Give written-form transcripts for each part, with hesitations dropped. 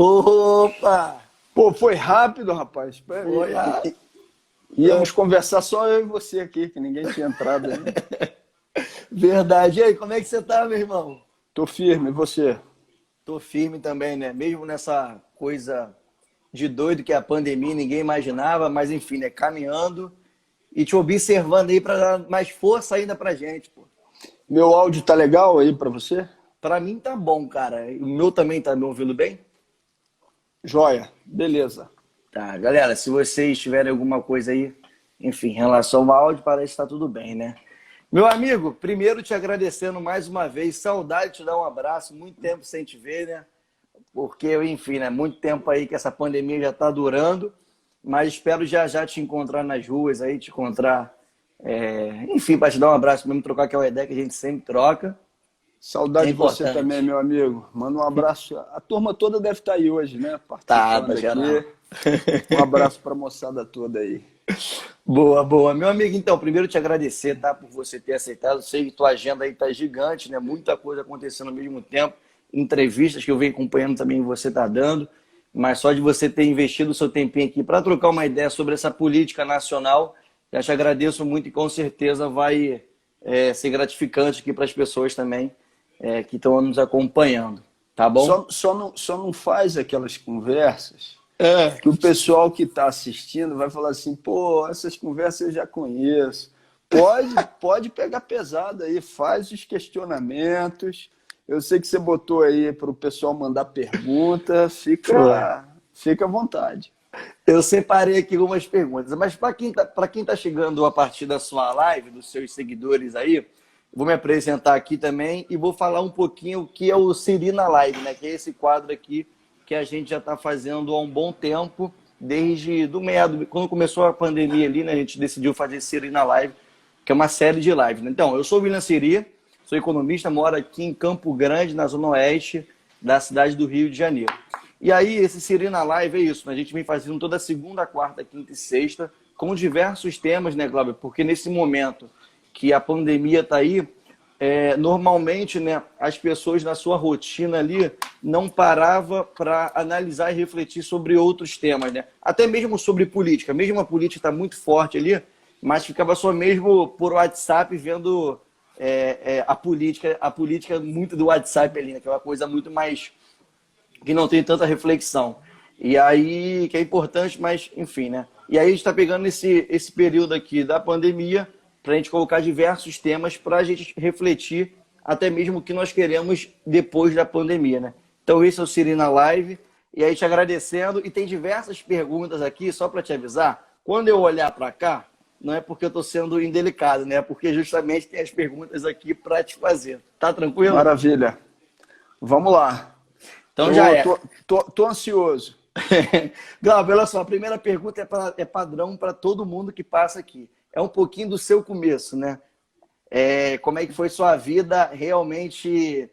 Opa! Pô, foi rápido, rapaz. Foi rápido. Íamos conversar só eu e você aqui, que ninguém tinha entrado ainda. Verdade. E aí, como é que você tá, meu irmão? Tô firme, e você? Tô firme também, né? Mesmo nessa coisa de doido que é a pandemia, ninguém imaginava, mas enfim, né? Caminhando e te observando aí para dar mais força ainda pra gente, pô. Meu áudio tá legal aí pra você? Pra mim tá bom, cara. O meu também tá me ouvindo bem? Joia, beleza. Tá, galera, se vocês tiverem alguma coisa aí, enfim, em relação ao áudio, parece que tá tudo bem, né? Meu amigo, primeiro te agradecendo mais uma vez, saudade de te dar um abraço, muito tempo sem te ver, né? Porque, enfim, né? Muito tempo aí que essa pandemia já tá durando, mas espero já já te encontrar nas ruas aí, te encontrar, enfim, para te dar um abraço mesmo, trocar aquela ideia que a gente sempre troca, é Saudade de você também, importante. meu amigo. Manda um abraço. A turma toda deve estar aí hoje, né? Tá Participando geral. aqui. Um abraço pra moçada toda aí. Boa, boa. Meu amigo, então, primeiro te agradecer, tá, por você ter aceitado. Sei que tua agenda aí tá gigante, né? Muita coisa acontecendo ao mesmo tempo. Entrevistas que eu venho acompanhando também você tá dando. Mas só de você ter investido o seu tempinho aqui para trocar uma ideia sobre essa política nacional, já te agradeço muito e com certeza vai ser gratificante aqui para as pessoas também que estão nos acompanhando. Tá bom? Só não faz aquelas conversas É. que o pessoal que está assistindo vai falar assim, pô, essas conversas eu já conheço. Pode pegar pesado aí, faz os questionamentos. Eu sei que você botou aí para o pessoal mandar pergunta, Foi. fica à vontade. Eu separei aqui algumas perguntas, mas para quem tá chegando a partir da sua live, dos seus seguidores aí, vou me apresentar aqui também e vou falar um pouquinho o que é o Siri na Live, né? Que é esse quadro aqui que a gente já está fazendo há um bom tempo, desde do meado, quando começou a pandemia ali, né? A gente decidiu fazer Siri na Live, que é uma série de lives, né? Então, eu sou o William Siri, sou economista, moro aqui em Campo Grande, na zona oeste da cidade do Rio de Janeiro. E aí, esse Siri na Live é isso, né? A gente vem fazendo toda segunda, quarta, quinta e sexta, com diversos temas, né, Glauber? Porque nesse momento que a pandemia está aí, normalmente, né, as pessoas na sua rotina ali não paravam para analisar e refletir sobre outros temas, né? Até mesmo sobre política. Mesmo a política está muito forte ali, mas ficava só mesmo por WhatsApp vendo a política muito do WhatsApp ali, né? Que é uma coisa muito mais que não tem tanta reflexão. E aí, que é importante, mas enfim, né? E aí a gente está pegando esse período aqui da pandemia para a gente colocar diversos temas para a gente refletir até mesmo o que nós queremos depois da pandemia, né? Então esse é o Siri na Live, e aí te agradecendo, e tem diversas perguntas aqui, só para te avisar, quando eu olhar para cá, não é porque eu estou sendo indelicado, né? É porque justamente tem as perguntas aqui para te fazer. Tá tranquilo? Maravilha. Vamos lá. Então já Tô, é. tô, tô ansioso. Glauber, olha só, a primeira pergunta é padrão para todo mundo que passa aqui. É um pouquinho do seu começo, né? Como é que foi sua vida realmente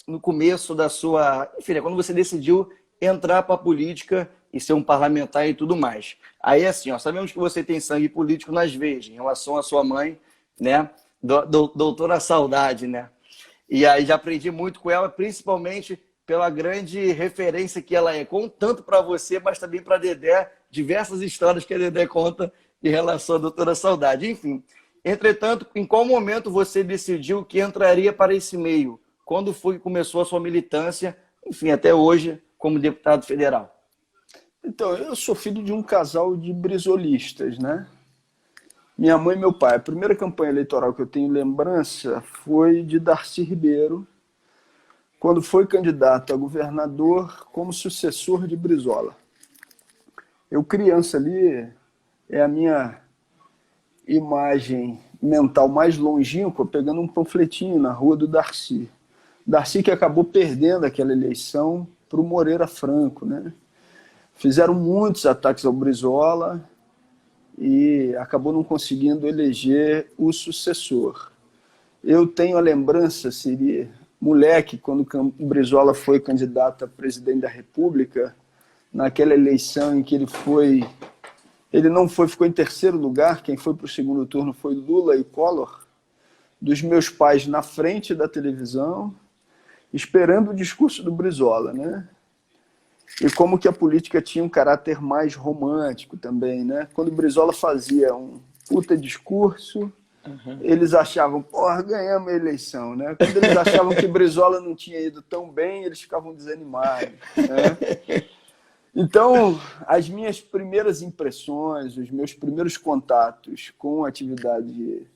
no começo da sua... Enfim, né, quando você decidiu entrar para a política e ser um parlamentar e tudo mais. Aí, assim, ó, sabemos que você tem sangue político nas veias, em relação à sua mãe, né? Doutora Saudade, né? E aí já aprendi muito com ela, principalmente pela grande referência que ela é, tanto para você, mas também para a Dedé, diversas histórias que a Dedé conta em relação à doutora Saudade. Enfim, entretanto, em qual momento você decidiu que entraria para esse meio? Quando foi que começou a sua militância, enfim, até hoje, como deputado federal? Então, eu sou filho de um casal de brisolistas, né? Minha mãe e meu pai. A primeira campanha eleitoral que eu tenho lembrança foi de Darcy Ribeiro, quando foi candidato a governador como sucessor de Brizola. Eu, criança ali, é a minha imagem mental mais longínqua, pegando um panfletinho na rua do Darcy. Darcy que acabou perdendo aquela eleição para o Moreira Franco, né? Fizeram muitos ataques ao Brizola e acabou não conseguindo eleger o sucessor. Eu tenho a lembrança, seria moleque, quando o Brizola foi candidato a presidente da República, naquela eleição em que ele não foi, ficou em terceiro lugar, quem foi para o segundo turno foi Lula e Collor, dos meus pais na frente da televisão, esperando o discurso do Brizola, né? e como que a política tinha um caráter mais romântico também, né? Quando o Brizola fazia um puta discurso, eles achavam, porra, ganhamos a eleição, né? Quando eles achavam que Brizola não tinha ido tão bem, eles ficavam desanimados, né? Então, as minhas primeiras impressões, os meus primeiros contatos com a atividade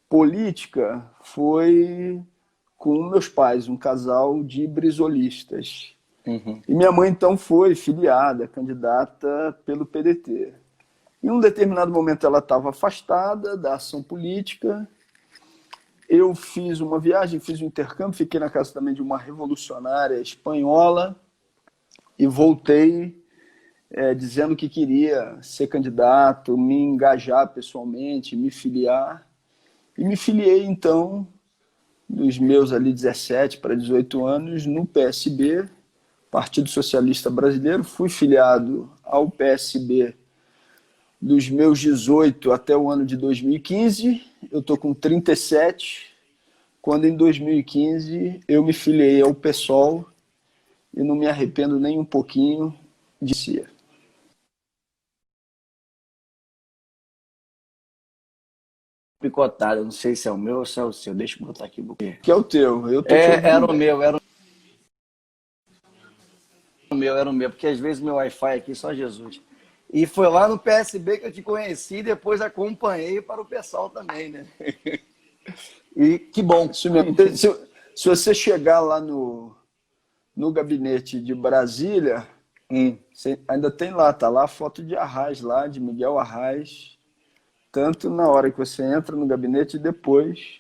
política foi com meus pais, um casal de brizolistas. E minha mãe, então, foi filiada, candidata pelo PDT. Em um determinado momento, ela estava afastada da ação política. Eu fiz uma viagem, fiz um intercâmbio, fiquei na casa também de uma revolucionária espanhola e voltei dizendo que queria ser candidato, me engajar pessoalmente, me filiar. E me filiei, então, dos meus ali 17 para 18 anos, no PSB, Partido Socialista Brasileiro. Fui filiado ao PSB dos meus 18 até o ano de 2015. Eu estou com 37, quando em 2015 eu me filiei ao PSOL e não me arrependo nem um pouquinho de ser. Picotado, eu não sei se é o meu ou se é o seu. Deixa eu botar aqui o buquê. Que é o teu. Eu tô Era o meu, porque às vezes meu Wi-Fi aqui só Jesus. E foi lá no PSB que eu te conheci e depois acompanhei para o pessoal também, né? E que bom. Isso mesmo. Se você chegar lá no gabinete de Brasília, ainda tem lá, tá lá a foto de Arraes, lá, de Miguel Arraes, tanto na hora que você entra no gabinete e depois,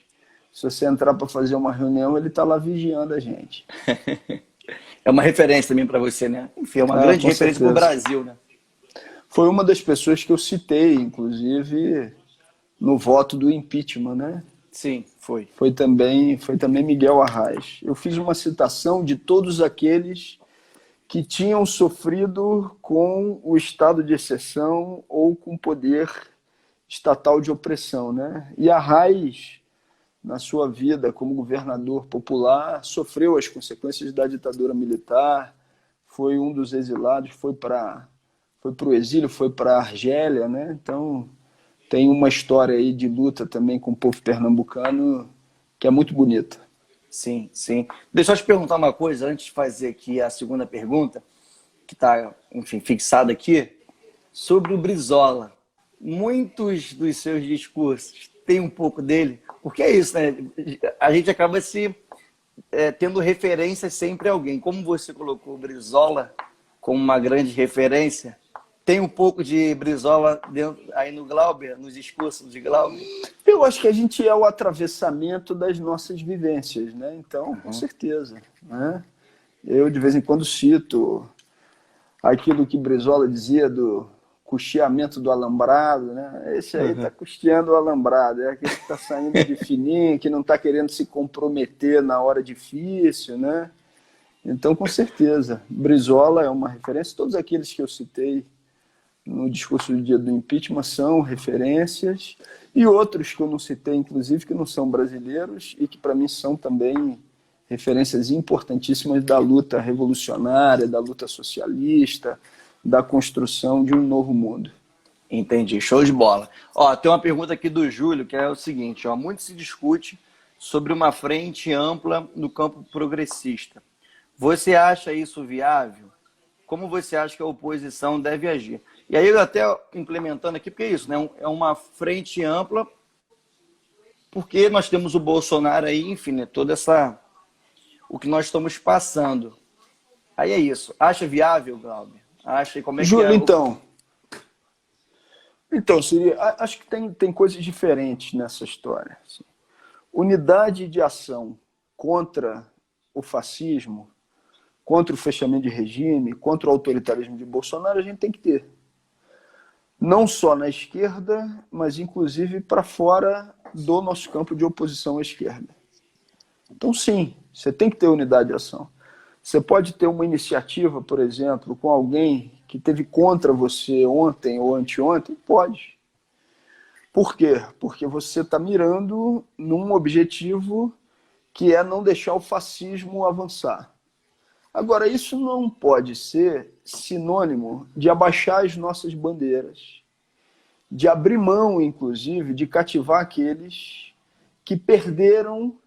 se você entrar para fazer uma reunião, ele está lá vigiando a gente. É uma referência também para você, né? Enfim, é uma grande referência para o Brasil, né? Foi uma das pessoas que eu citei, inclusive, no voto do impeachment, né? Sim, foi. Foi também Miguel Arraes. Eu fiz uma citação de todos aqueles que tinham sofrido com o estado de exceção ou com poder estatal de opressão, né? E Arraes, na sua vida como governador popular, sofreu as consequências da ditadura militar, foi um dos exilados, foi para o exílio, foi para a Argélia, né? Então tem uma história aí de luta também com o povo pernambucano que é muito bonita. Sim, sim. Deixa eu te perguntar uma coisa antes de fazer aqui a segunda pergunta, que está, enfim, fixada aqui, sobre o Brizola. Muitos dos seus discursos têm um pouco dele, porque é isso, né? A gente acaba tendo referências sempre a alguém. Como você colocou o Brizola como uma grande referência, tem um pouco de Brizola aí no Glauber, nos discursos de Glauber? Eu acho que a gente é o atravessamento das nossas vivências, né? Então, com certeza, né? Eu, de vez em quando, cito aquilo que Brizola dizia do custeamento do alambrado, né? Esse aí está custeando o alambrado, é aquele que está saindo de fininho, que não está querendo se comprometer na hora difícil, né? Então, com certeza, Brizola é uma referência. Todos aqueles que eu citei no discurso do dia do impeachment são referências, e outros que eu não citei, inclusive, que não são brasileiros e que, para mim, são também referências importantíssimas da luta revolucionária, da luta socialista, da construção de um novo mundo. Entendi, show de bola. Ó, tem uma pergunta aqui do Júlio, que é o seguinte, ó, muito se discute sobre uma frente ampla no campo progressista. Você acha isso viável? Como você acha que a oposição deve agir? E aí eu até implementando aqui, porque é isso, né? É uma frente ampla, porque nós temos o Bolsonaro aí, enfim, né? O que nós estamos passando. Aí é isso. Acha viável, Glauber? Acha? Como é Júlio, que é? Então, Siri, acho que tem coisas diferentes nessa história. Assim. Unidade de ação contra o fascismo, contra o fechamento de regime, contra o autoritarismo de Bolsonaro, a gente tem que ter. Não só na esquerda, mas inclusive para fora do nosso campo de oposição à esquerda. Então, sim, você tem que ter unidade de ação. Você pode ter uma iniciativa, por exemplo, com alguém que teve contra você ontem ou anteontem? Pode. Por quê? Porque você está mirando num objetivo que é não deixar o fascismo avançar. Agora, isso não pode ser sinônimo de abaixar as nossas bandeiras, de abrir mão, inclusive, de cativar aqueles que perderam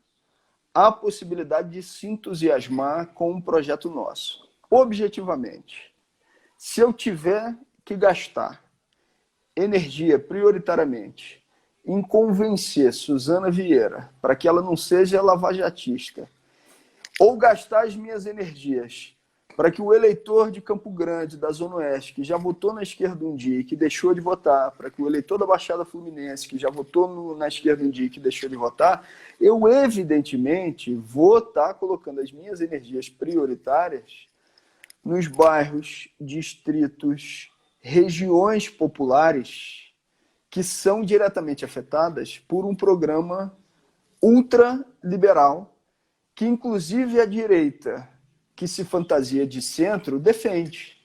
a possibilidade de se entusiasmar com um projeto nosso. Objetivamente, se eu tiver que gastar energia prioritariamente em convencer Suzana Vieira para que ela não seja lavajatista, ou gastar as minhas energias para que o eleitor de Campo Grande, da Zona Oeste, que já votou na esquerda um dia e que deixou de votar, para que o eleitor da Baixada Fluminense, que já votou na esquerda um dia e que deixou de votar, eu evidentemente vou estar colocando as minhas energias prioritárias nos bairros, distritos, regiões populares que são diretamente afetadas por um programa ultraliberal que, inclusive, a direita, que se fantasia de centro, defende.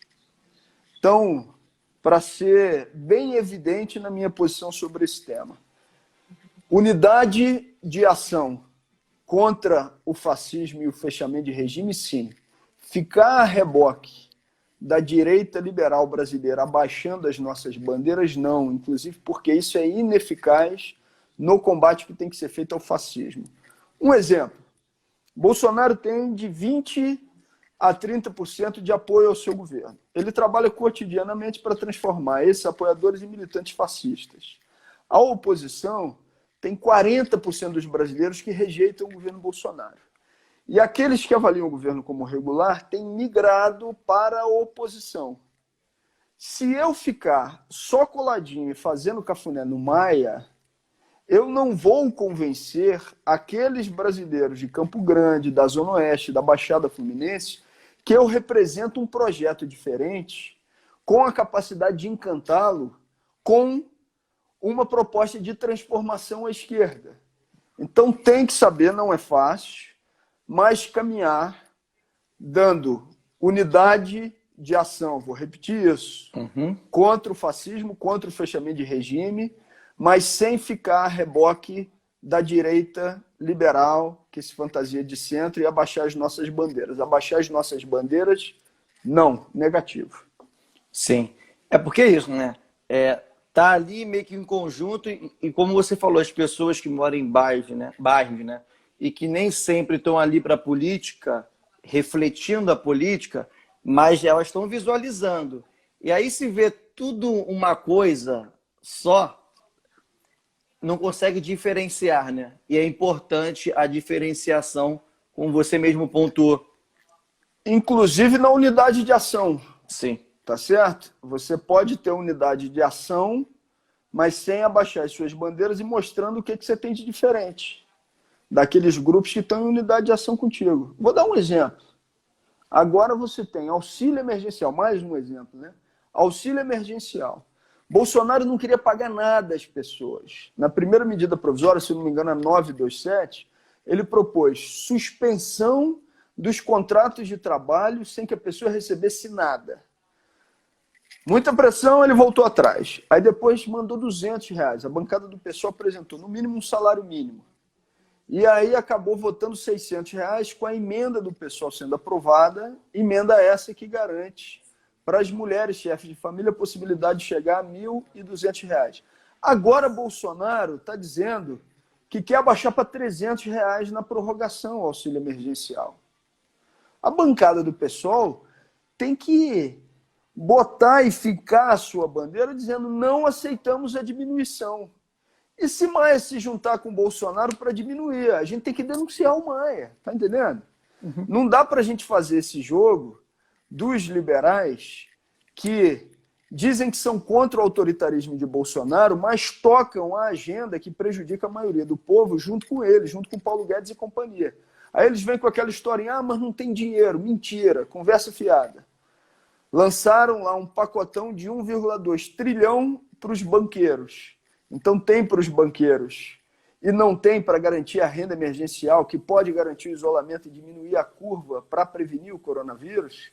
Então, para ser bem evidente na minha posição sobre esse tema, unidade de ação contra o fascismo e o fechamento de regime, sim. Ficar a reboque da direita liberal brasileira abaixando as nossas bandeiras, não. Inclusive porque isso é ineficaz no combate que tem que ser feito ao fascismo. Um exemplo. Bolsonaro tem de 20% a 30% de apoio ao seu governo. Ele trabalha cotidianamente para transformar esses apoiadores em militantes fascistas. A oposição tem 40% dos brasileiros que rejeitam o governo Bolsonaro. E aqueles que avaliam o governo como regular têm migrado para a oposição. Se eu ficar só coladinho e fazendo cafuné no Maia, eu não vou convencer aqueles brasileiros de Campo Grande, da Zona Oeste, da Baixada Fluminense, que eu represento um projeto diferente, com a capacidade de encantá-lo com uma proposta de transformação à esquerda. Então tem que saber, não é fácil, mas caminhar dando unidade de ação, vou repetir isso, contra o fascismo, contra o fechamento de regime, mas sem ficar a reboque da direita liberal que se fantasia de centro e abaixar as nossas bandeiras. Abaixar as nossas bandeiras, não, negativo. Sim, é porque é isso, né? Tá ali meio que em conjunto e como você falou, as pessoas que moram em bairros, né? E que nem sempre estão ali para a política, refletindo a política, mas elas estão visualizando. E aí se vê tudo uma coisa só, não consegue diferenciar, né? E é importante a diferenciação, como você mesmo pontuou. Inclusive na unidade de ação. Sim. Tá certo? Você pode ter unidade de ação, mas sem abaixar as suas bandeiras e mostrando o que você tem de diferente daqueles grupos que estão em unidade de ação contigo. Vou dar um exemplo. Agora você tem auxílio emergencial, mais um exemplo, né? Auxílio emergencial. Bolsonaro não queria pagar nada às pessoas. Na primeira medida provisória, se não me engano, a 927, ele propôs suspensão dos contratos de trabalho sem que a pessoa recebesse nada. Muita pressão, ele voltou atrás. Aí depois mandou R$200. A bancada do PSOL apresentou no mínimo um salário mínimo. E aí acabou votando R$600 com a emenda do PSOL sendo aprovada, emenda essa que garante para as mulheres chefes de família a possibilidade de chegar a R$1.200. Agora Bolsonaro está dizendo que quer abaixar para R$300 na prorrogação ao auxílio emergencial. A bancada do PSOL tem que botar e ficar a sua bandeira dizendo não aceitamos a diminuição. E se Maia se juntar com o Bolsonaro para diminuir, a gente tem que denunciar o Maia, tá entendendo? Não dá para a gente fazer esse jogo dos liberais que dizem que são contra o autoritarismo de Bolsonaro, mas tocam a agenda que prejudica a maioria do povo junto com ele, junto com Paulo Guedes e companhia. Aí eles vêm com aquela historinha, mas não tem dinheiro, mentira, conversa fiada. Lançaram lá um pacotão de 1,2 trilhão para os banqueiros. Então tem para os banqueiros e não tem para garantir a renda emergencial, que pode garantir o isolamento e diminuir a curva para prevenir o coronavírus.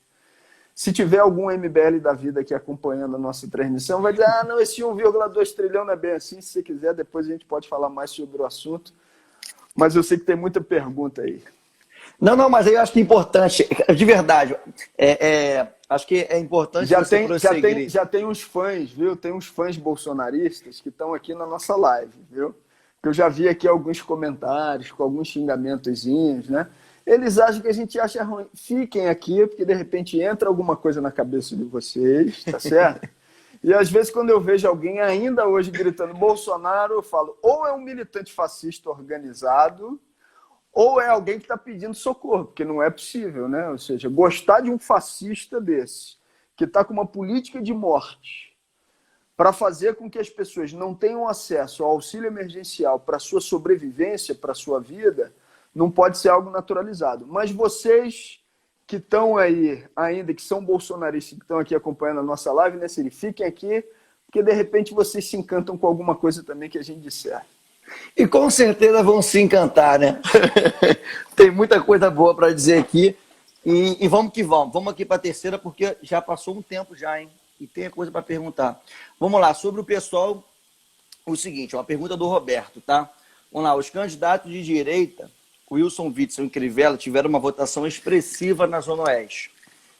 Se tiver algum MBL da vida aqui acompanhando a nossa transmissão, vai dizer, não, esse 1,2 trilhão não é bem assim. Se você quiser, depois a gente pode falar mais sobre o assunto. Mas eu sei que tem muita pergunta aí. Não, não, mas eu acho que é importante, de verdade, acho que é importante você prosseguir. Já tem uns fãs, viu? Tem uns fãs bolsonaristas que estão aqui na nossa live, viu? Que eu já vi aqui alguns comentários com alguns xingamentozinhos, né? Eles acham que a gente acha ruim. Fiquem aqui, porque de repente entra alguma coisa na cabeça de vocês, tá certo? E às vezes, quando eu vejo alguém ainda hoje gritando Bolsonaro, eu falo, ou é um militante fascista organizado, ou é alguém que está pedindo socorro, porque não é possível, né? Ou seja, gostar de um fascista desse, que está com uma política de morte, para fazer com que as pessoas não tenham acesso ao auxílio emergencial para sua sobrevivência, para sua vida, não pode ser algo naturalizado. Mas vocês que estão aí ainda, que são bolsonaristas, que estão aqui acompanhando a nossa live, né, Siri? Fiquem aqui, porque de repente vocês se encantam com alguma coisa também que a gente disser. E com certeza vão se encantar, né? Tem muita coisa boa para dizer aqui. E vamos que vamos. Vamos aqui para a terceira, porque já passou um tempo já, hein? E tem coisa para perguntar. Vamos lá, sobre o pessoal, o seguinte, uma pergunta do Roberto, tá? Vamos lá, os candidatos de direita, Wilson Witzel e Crivella, tiveram uma votação expressiva na Zona Oeste,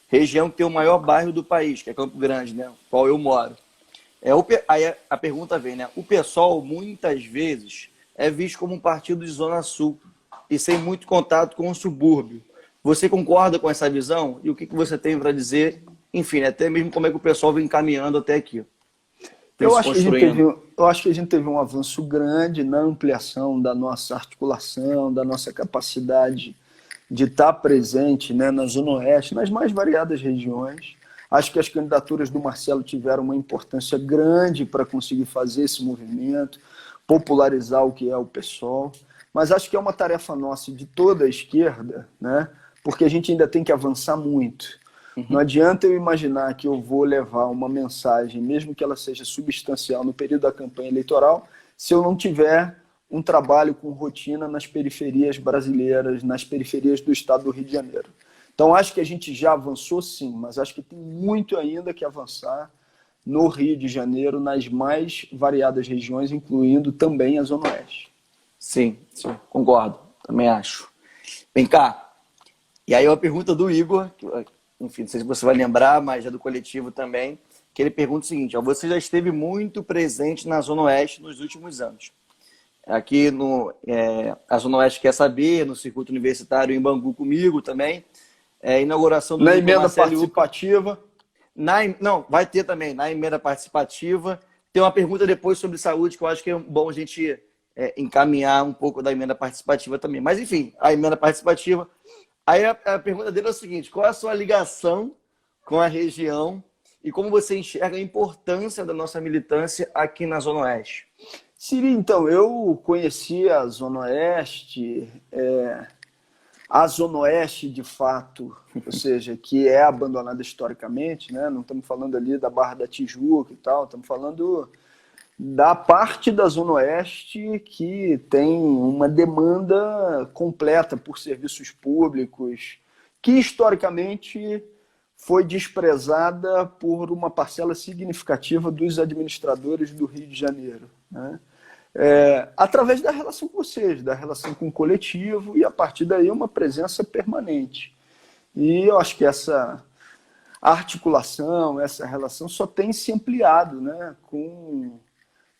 região que tem o maior bairro do país, que é Campo Grande, né? Qual eu moro. Aí a pergunta vem, né? O PSOL, muitas vezes, é visto como um partido de Zona Sul e sem muito contato com o subúrbio. Você concorda com essa visão? E o que você tem para dizer? Enfim, até mesmo como é que o pessoal vem caminhando até aqui. Eu acho que a gente teve um avanço grande na ampliação da nossa articulação, da nossa capacidade de estar presente, né, na Zona Oeste, nas mais variadas regiões. Acho que as candidaturas do Marcelo tiveram uma importância grande para conseguir fazer esse movimento, popularizar o que é o PSOL. Mas acho que é uma tarefa nossa de toda a esquerda, né, porque a gente ainda tem que avançar muito. Não adianta eu imaginar que eu vou levar uma mensagem, mesmo que ela seja substancial no período da campanha eleitoral, se eu não tiver um trabalho com rotina nas periferias brasileiras, nas periferias do estado do Rio de Janeiro. Então, acho que a gente já avançou sim, mas acho que tem muito ainda que avançar no Rio de Janeiro, nas mais variadas regiões, incluindo também a Zona Oeste. Sim, concordo, também acho. Vem cá, e aí uma pergunta do Igor, enfim, não sei se você vai lembrar, mas é do coletivo também, que ele pergunta o seguinte, ó, você já esteve muito presente na Zona Oeste nos últimos anos. Aqui a Zona Oeste quer saber, no circuito universitário em Bangu comigo também, inauguração do... Na emenda participativa? Não, vai ter também, na emenda participativa. Tem uma pergunta depois sobre saúde, que eu acho que é bom a gente encaminhar um pouco da emenda participativa também. Mas, enfim, a emenda participativa... Aí a pergunta dele é o seguinte, qual é a sua ligação com a região e como você enxerga a importância da nossa militância aqui na Zona Oeste? Siri, então, eu conheci a Zona Oeste, de fato, ou seja, que é abandonada historicamente, né? Não estamos falando ali da Barra da Tijuca e tal, estamos falando da parte da Zona Oeste que tem uma demanda completa por serviços públicos, que historicamente foi desprezada por uma parcela significativa dos administradores do Rio de Janeiro, né? Através da relação com vocês, da relação com o coletivo, e a partir daí uma presença permanente. E eu acho que essa articulação, essa relação só tem se ampliado, né, com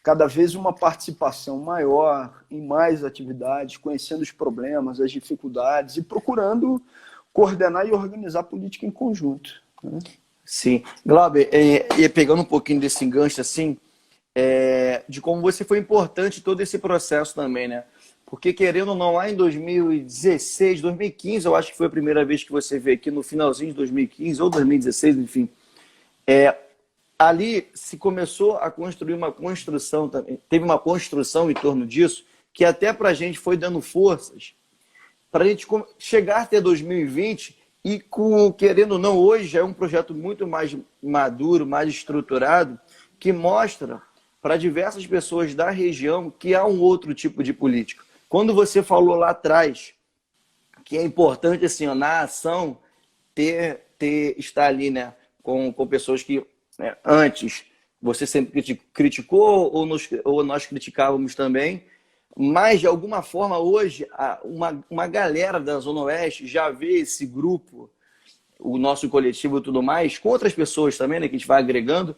cada vez uma participação maior em mais atividades, conhecendo os problemas, as dificuldades e procurando coordenar e organizar a política em conjunto, né? Sim. Glauber, e pegando um pouquinho desse enganche assim, de como você foi importante todo esse processo também, né? Porque, querendo ou não, lá em 2016, 2015, eu acho que foi a primeira vez que você veio aqui, no finalzinho de 2015 ou 2016, enfim, ali se começou a construir uma construção também, teve uma construção em torno disso, que até para a gente foi dando forças para a gente chegar até 2020 e, querendo ou não, hoje já é um projeto muito mais maduro, mais estruturado, que mostra para diversas pessoas da região que há um outro tipo de política. Quando você falou lá atrás que é importante, assim, na ação, estar ali, né, com pessoas que antes você sempre criticou ou nós criticávamos também, mas de alguma forma hoje uma galera da Zona Oeste já vê esse grupo, o nosso coletivo e tudo mais, com outras pessoas também, né, que a gente vai agregando,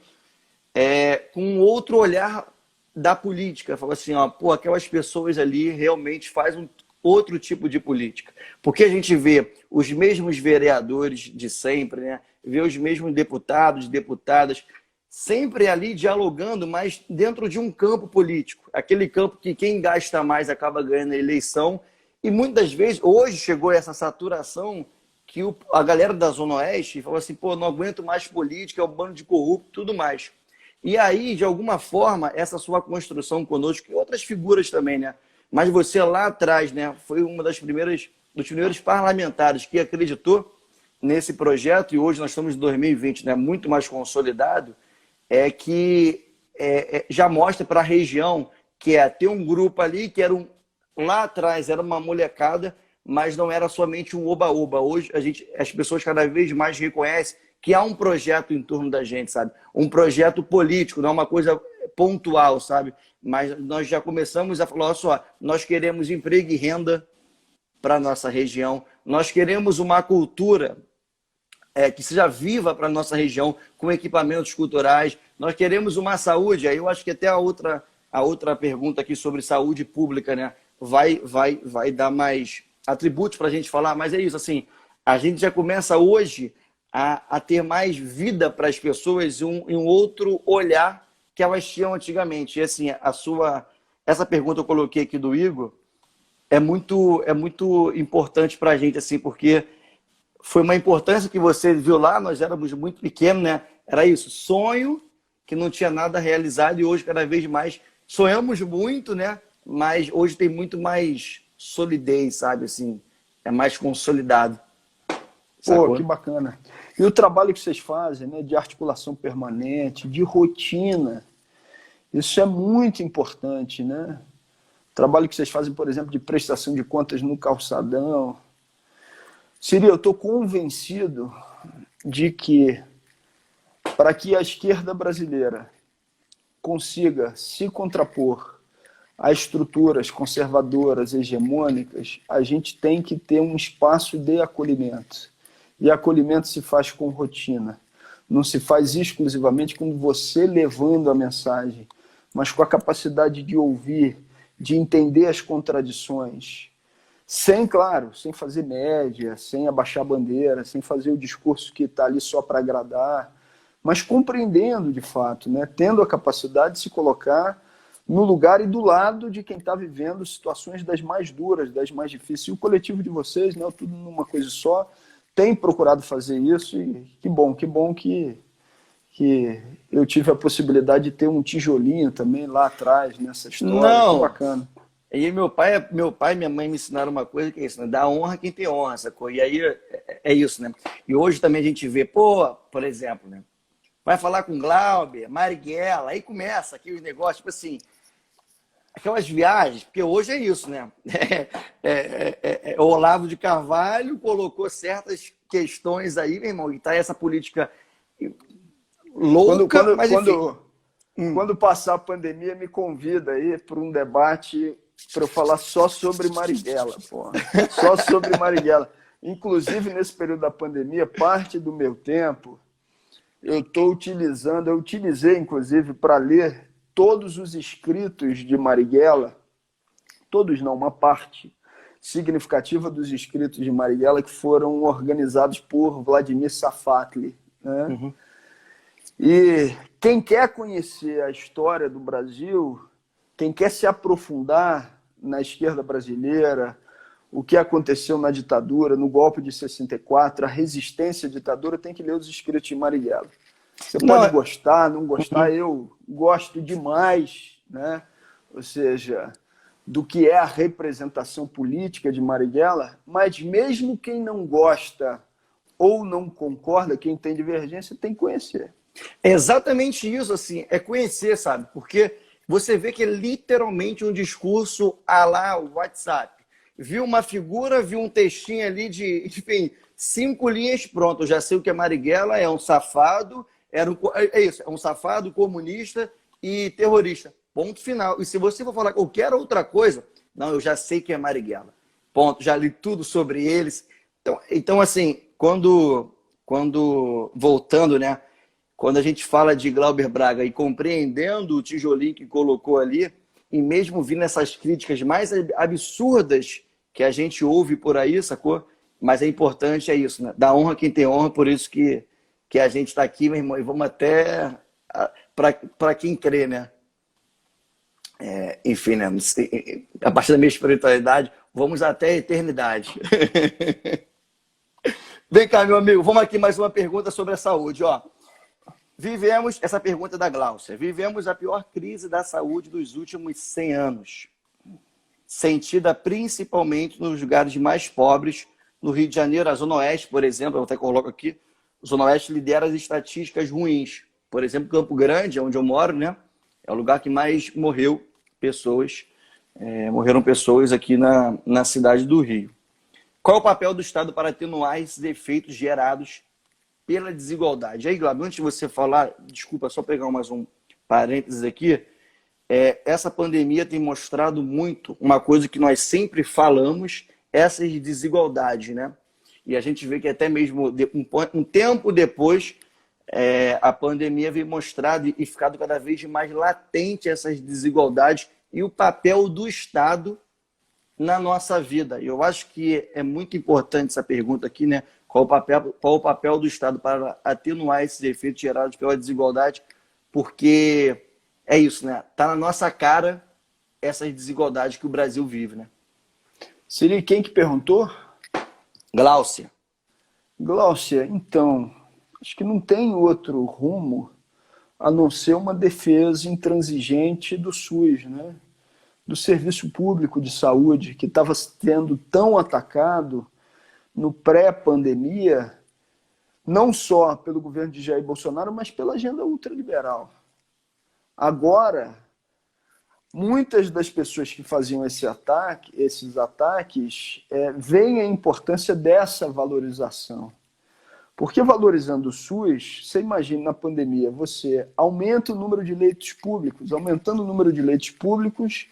com outro olhar da política. Fala assim, ó, pô, aquelas pessoas ali realmente fazem outro tipo de política. Porque a gente vê os mesmos vereadores de sempre, né? Vê os mesmos deputados, deputadas, sempre ali dialogando, mas dentro de um campo político. Aquele campo que quem gasta mais acaba ganhando a eleição. E muitas vezes, hoje chegou essa saturação que a galera da Zona Oeste falou assim, pô, não aguento mais política, é um bando de corrupto e tudo mais. E aí, de alguma forma, essa sua construção conosco, e outras figuras também, né? Mas você lá atrás, né, foi uma dos primeiros parlamentares que acreditou nesse projeto, e hoje nós estamos em 2020, né, muito mais consolidado, já mostra para a região que ter um grupo ali que lá atrás era uma molecada, mas não era somente um oba-oba. Hoje as pessoas cada vez mais reconhecem que há um projeto em torno da gente, sabe? Um projeto político, não é uma coisa pontual, sabe? Mas nós já começamos a falar, olha só, nós queremos emprego e renda para a nossa região, nós queremos uma cultura que seja viva para a nossa região, com equipamentos culturais, nós queremos uma saúde, aí eu acho que até a outra pergunta aqui sobre saúde pública, né, vai dar mais atributos para a gente falar, mas é isso, assim, a gente já começa hoje a ter mais vida para as pessoas e um outro olhar que elas tinham antigamente. E assim, essa pergunta eu coloquei aqui do Igor é muito importante para a gente, assim, porque foi uma importância que você viu lá, nós éramos muito pequenos, né? Era isso, sonho que não tinha nada realizado e hoje cada vez mais sonhamos muito, né? Mas hoje tem muito mais solidez, sabe? Assim, é mais consolidado. Sacou? Pô, que bacana. E o trabalho que vocês fazem, né, de articulação permanente, de rotina, isso é muito importante, né? O trabalho que vocês fazem, por exemplo, de prestação de contas no calçadão. Siri, eu estou convencido de que, para que a esquerda brasileira consiga se contrapor a estruturas conservadoras, hegemônicas, a gente tem que ter um espaço de acolhimento. E acolhimento se faz com rotina. Não se faz exclusivamente com você levando a mensagem, mas com a capacidade de ouvir, de entender as contradições. Sem, claro, sem fazer média, sem abaixar a bandeira, sem fazer o discurso que está ali só para agradar, mas compreendendo de fato, né? Tendo a capacidade de se colocar no lugar e do lado de quem está vivendo situações das mais duras, das mais difíceis. E o coletivo de vocês, né, tudo numa coisa só, tem procurado fazer isso e que bom que eu tive a possibilidade de ter um tijolinho também lá atrás nessa história. Não. Que bacana. E meu pai e minha mãe me ensinaram uma coisa que é isso, né? Dá honra quem tem honra, sacou? E aí é isso, né? E hoje também a gente vê, por exemplo, né? Vai falar com Glauber, Marighella, aí começa aqui os negócios, tipo assim, aquelas viagens, porque hoje é isso, né? O Olavo de Carvalho colocou certas questões aí, meu irmão, e tá essa política louca, mas enfim. Quando passar a pandemia, me convida aí para um debate para eu falar só sobre Marighella, pô. Só sobre Marighella. Inclusive, nesse período da pandemia, parte do meu tempo eu utilizei, inclusive, para ler todos os escritos de Marighella, todos não, uma parte significativa dos escritos de Marighella que foram organizados por Vladimir Safatli, né? Uhum. E quem quer conhecer a história do Brasil, quem quer se aprofundar na esquerda brasileira, o que aconteceu na ditadura, no golpe de 64, a resistência à ditadura, tem que ler os escritos de Marighella. Você pode gostar, não gostar, eu gosto demais, né? Ou seja, do que é a representação política de Marighella, mas mesmo quem não gosta ou não concorda, quem tem divergência, tem que conhecer. É exatamente isso, assim, é conhecer, sabe? Porque você vê que é literalmente um discurso à la WhatsApp. Viu uma figura, viu um textinho ali de, enfim, 5 linhas, pronto, eu já sei o que é Marighella, é um safado, é isso, é um safado, comunista e terrorista. Ponto final. E se você for falar qualquer outra coisa, Não, eu já sei que é Marighella. Ponto, já li tudo sobre eles. Então assim, quando voltando, né? Quando a gente fala de Glauber Braga e compreendendo o tijolinho que colocou ali, e mesmo vindo essas críticas mais absurdas que a gente ouve por aí, sacou? Mas é importante, é isso, né? Dar honra a quem tem honra, por isso que a gente está aqui, meu irmão, e vamos até para quem crê, né? Enfim, né? A partir da minha espiritualidade, vamos até a eternidade. Vem cá, meu amigo, vamos aqui mais uma pergunta sobre a saúde, ó. Essa pergunta é da Gláucia, vivemos a pior crise da saúde dos últimos 100 anos, sentida principalmente nos lugares mais pobres, no Rio de Janeiro, a Zona Oeste, por exemplo, eu até coloco aqui, a Zona Oeste lidera as estatísticas ruins. Por exemplo, Campo Grande, onde eu moro, né, é o lugar que mais morreram pessoas aqui na cidade do Rio. Qual é o papel do Estado para atenuar esses efeitos gerados pela desigualdade? Aí, Glauber, antes de você falar, desculpa, só pegar mais um parênteses aqui, essa pandemia tem mostrado muito uma coisa que nós sempre falamos, essas desigualdades, né? E a gente vê que até mesmo um tempo depois, a pandemia vem mostrado e ficado cada vez mais latente essas desigualdades e o papel do Estado na nossa vida. Eu acho que é muito importante essa pergunta aqui, né? Qual o papel do Estado para atenuar esses efeitos gerados pela desigualdade? Porque é isso, né? Tá na nossa cara essas desigualdades que o Brasil vive, né? Seria quem que perguntou? Gláucia. Gláucia, então, acho que não tem outro rumo a não ser uma defesa intransigente do SUS, né? Do Serviço Público de Saúde, que estava sendo tão atacado no pré-pandemia, não só pelo governo de Jair Bolsonaro, mas pela agenda ultraliberal. Agora, muitas das pessoas que faziam esses ataques veem a importância dessa valorização. Porque valorizando o SUS, você imagina na pandemia, você aumenta o número de leitos públicos, aumentando o número de leitos públicos,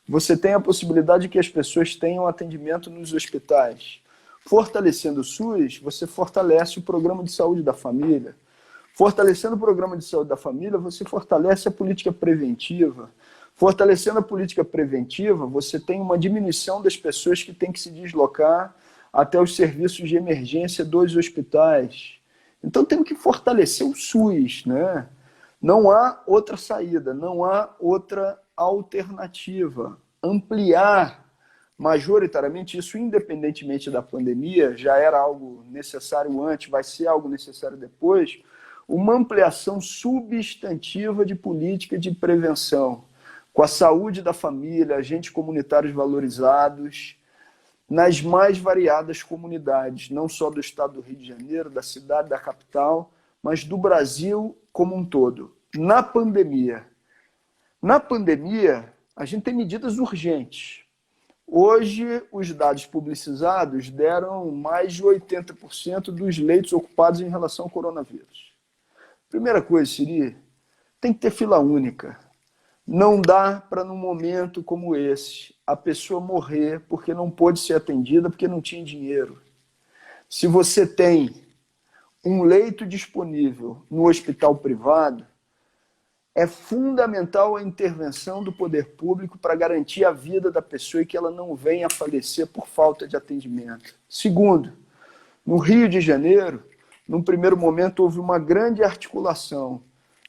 você tem a possibilidade de que as pessoas tenham atendimento nos hospitais. Fortalecendo o SUS, você fortalece o programa de saúde da família. Fortalecendo o programa de saúde da família, você fortalece a política preventiva. Fortalecendo a política preventiva, você tem uma diminuição das pessoas que têm que se deslocar até os serviços de emergência dos hospitais. Então temos que fortalecer o SUS, né? Não há outra saída, não há outra alternativa. Ampliar majoritariamente, isso independentemente da pandemia, já era algo necessário antes, vai ser algo necessário depois, uma ampliação substantiva de política de prevenção, com a saúde da família, agentes comunitários valorizados, nas mais variadas comunidades, não só do estado do Rio de Janeiro, da cidade, da capital, mas do Brasil como um todo. Na pandemia, a gente tem medidas urgentes. Hoje, os dados publicizados deram mais de 80% dos leitos ocupados em relação ao coronavírus. Primeira coisa, Siri, tem que ter fila única. Não dá para, num momento como esse, a pessoa morrer porque não pôde ser atendida, porque não tinha dinheiro. Se você tem um leito disponível no hospital privado, é fundamental a intervenção do poder público para garantir a vida da pessoa e que ela não venha a falecer por falta de atendimento. Segundo, no Rio de Janeiro, num primeiro momento, houve uma grande articulação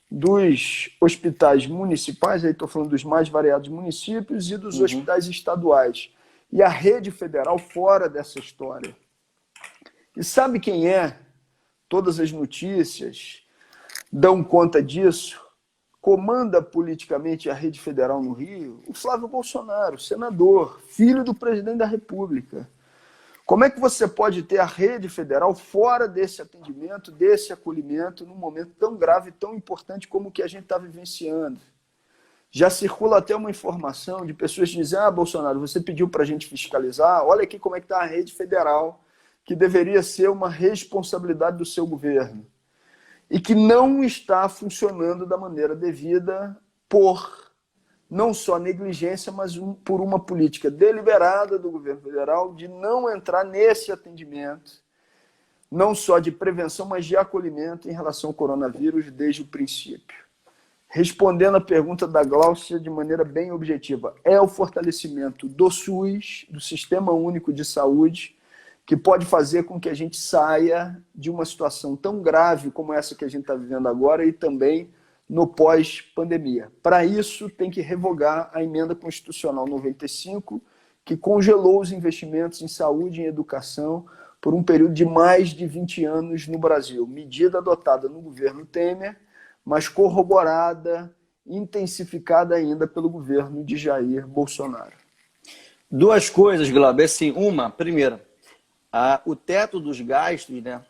dos hospitais municipais, aí estou falando dos mais variados municípios, e dos hospitais estaduais. E a rede federal fora dessa história. E sabe quem é? Todas as notícias dão conta disso. Comanda politicamente a rede federal no Rio o Flávio Bolsonaro, senador, filho do presidente da República. Como é que você pode ter a rede federal fora desse atendimento, desse acolhimento, num momento tão grave e tão importante como o que a gente está vivenciando? Já circula até uma informação de pessoas que dizem: ah, Bolsonaro, você pediu para a gente fiscalizar, olha aqui como é que está a rede federal, que deveria ser uma responsabilidade do seu governo, e que não está funcionando da maneira devida por não só negligência, mas por uma política deliberada do governo federal de não entrar nesse atendimento, não só de prevenção, mas de acolhimento em relação ao coronavírus desde o princípio. Respondendo à pergunta da Gláucia de maneira bem objetiva, é o fortalecimento do SUS, do Sistema Único de Saúde, que pode fazer com que a gente saia de uma situação tão grave como essa que a gente está vivendo agora e também no pós-pandemia. Para isso, tem que revogar a Emenda Constitucional 95, que congelou os investimentos em saúde e em educação por um período de mais de 20 anos no Brasil. Medida adotada no governo Temer, mas corroborada, intensificada ainda pelo governo de Jair Bolsonaro. Duas coisas, Glauber. Assim, primeira, o teto dos gastos, né?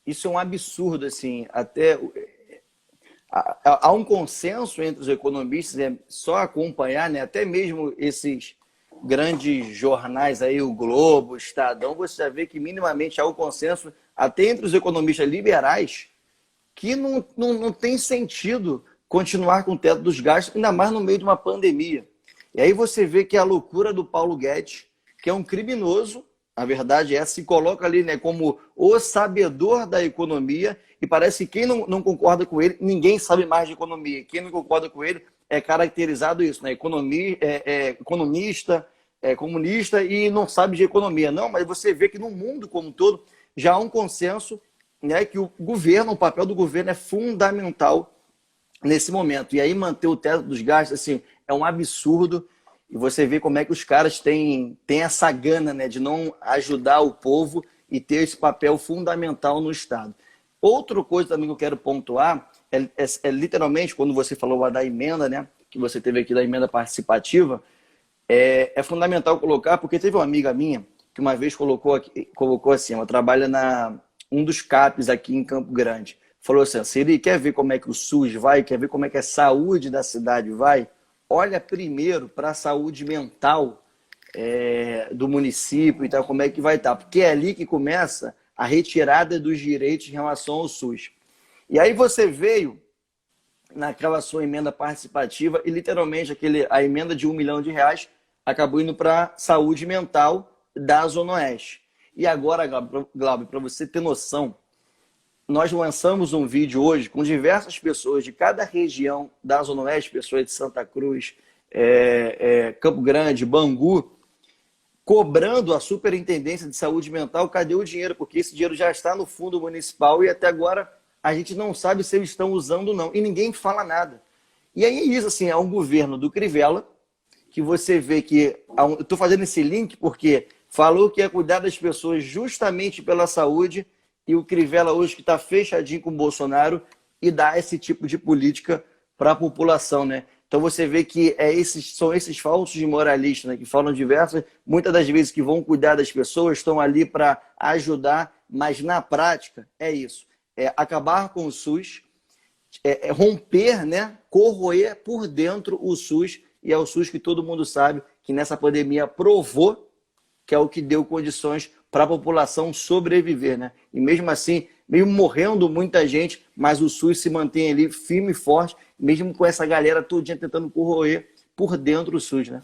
Isso é um absurdo, assim, até há um consenso entre os economistas, é só acompanhar, né? Até mesmo esses grandes jornais aí, o Globo, o Estadão, você já vê que minimamente há um consenso, até entre os economistas liberais, que não tem sentido continuar com o teto dos gastos, ainda mais no meio de uma pandemia. E aí você vê que a loucura do Paulo Guedes, que é um criminoso, a verdade é, se coloca ali, né, como o sabedor da economia, e parece que quem não concorda com ele, ninguém sabe mais de economia. Quem não concorda com ele é caracterizado isso, né? Economista, comunista e não sabe de economia. Não, mas você vê que no mundo como um todo já há um consenso, né, que o papel do governo é fundamental nesse momento. E aí manter o teto dos gastos, assim, é um absurdo. E você vê como é que os caras têm essa gana, né, de não ajudar o povo e ter esse papel fundamental no Estado. Outra coisa também que eu quero pontuar é literalmente, quando você falou da emenda, né, que você teve aqui da emenda participativa, é fundamental colocar, porque teve uma amiga minha que uma vez colocou assim, ela trabalha um dos CAPs aqui em Campo Grande. Falou assim, Siri, quer ver como é que o SUS vai? Quer ver como é que a saúde da cidade vai? Olha primeiro para a saúde mental do município e tal, como é que vai estar. Porque é ali que começa a retirada dos direitos em relação ao SUS. E aí você veio naquela sua emenda participativa e literalmente a emenda de R$1 milhão acabou indo para a saúde mental da Zona Oeste. E agora, Glauber, para você ter noção, nós lançamos um vídeo hoje com diversas pessoas de cada região da Zona Oeste, pessoas de Santa Cruz, Campo Grande, Bangu, cobrando a Superintendência de Saúde Mental, cadê o dinheiro? Porque esse dinheiro já está no fundo municipal e até agora a gente não sabe se eles estão usando ou não. E ninguém fala nada. E aí é isso, assim, é um governo do Crivella, que você vê que... Eu estou fazendo esse link porque falou que ia cuidar das pessoas justamente pela saúde e o Crivella hoje que está fechadinho com o Bolsonaro e dá esse tipo de política para a população, né? Então você vê que são esses falsos moralistas, né, que falam muitas das vezes que vão cuidar das pessoas, estão ali para ajudar, mas na prática é isso. É acabar com o SUS, romper, né, corroer por dentro o SUS, e é o SUS que todo mundo sabe que nessa pandemia provou que é o que deu condições para a população sobreviver, né? E mesmo assim, mesmo morrendo muita gente, mas o SUS se mantém ali firme e forte, mesmo com essa galera todinha tentando corroer por dentro o SUS, né?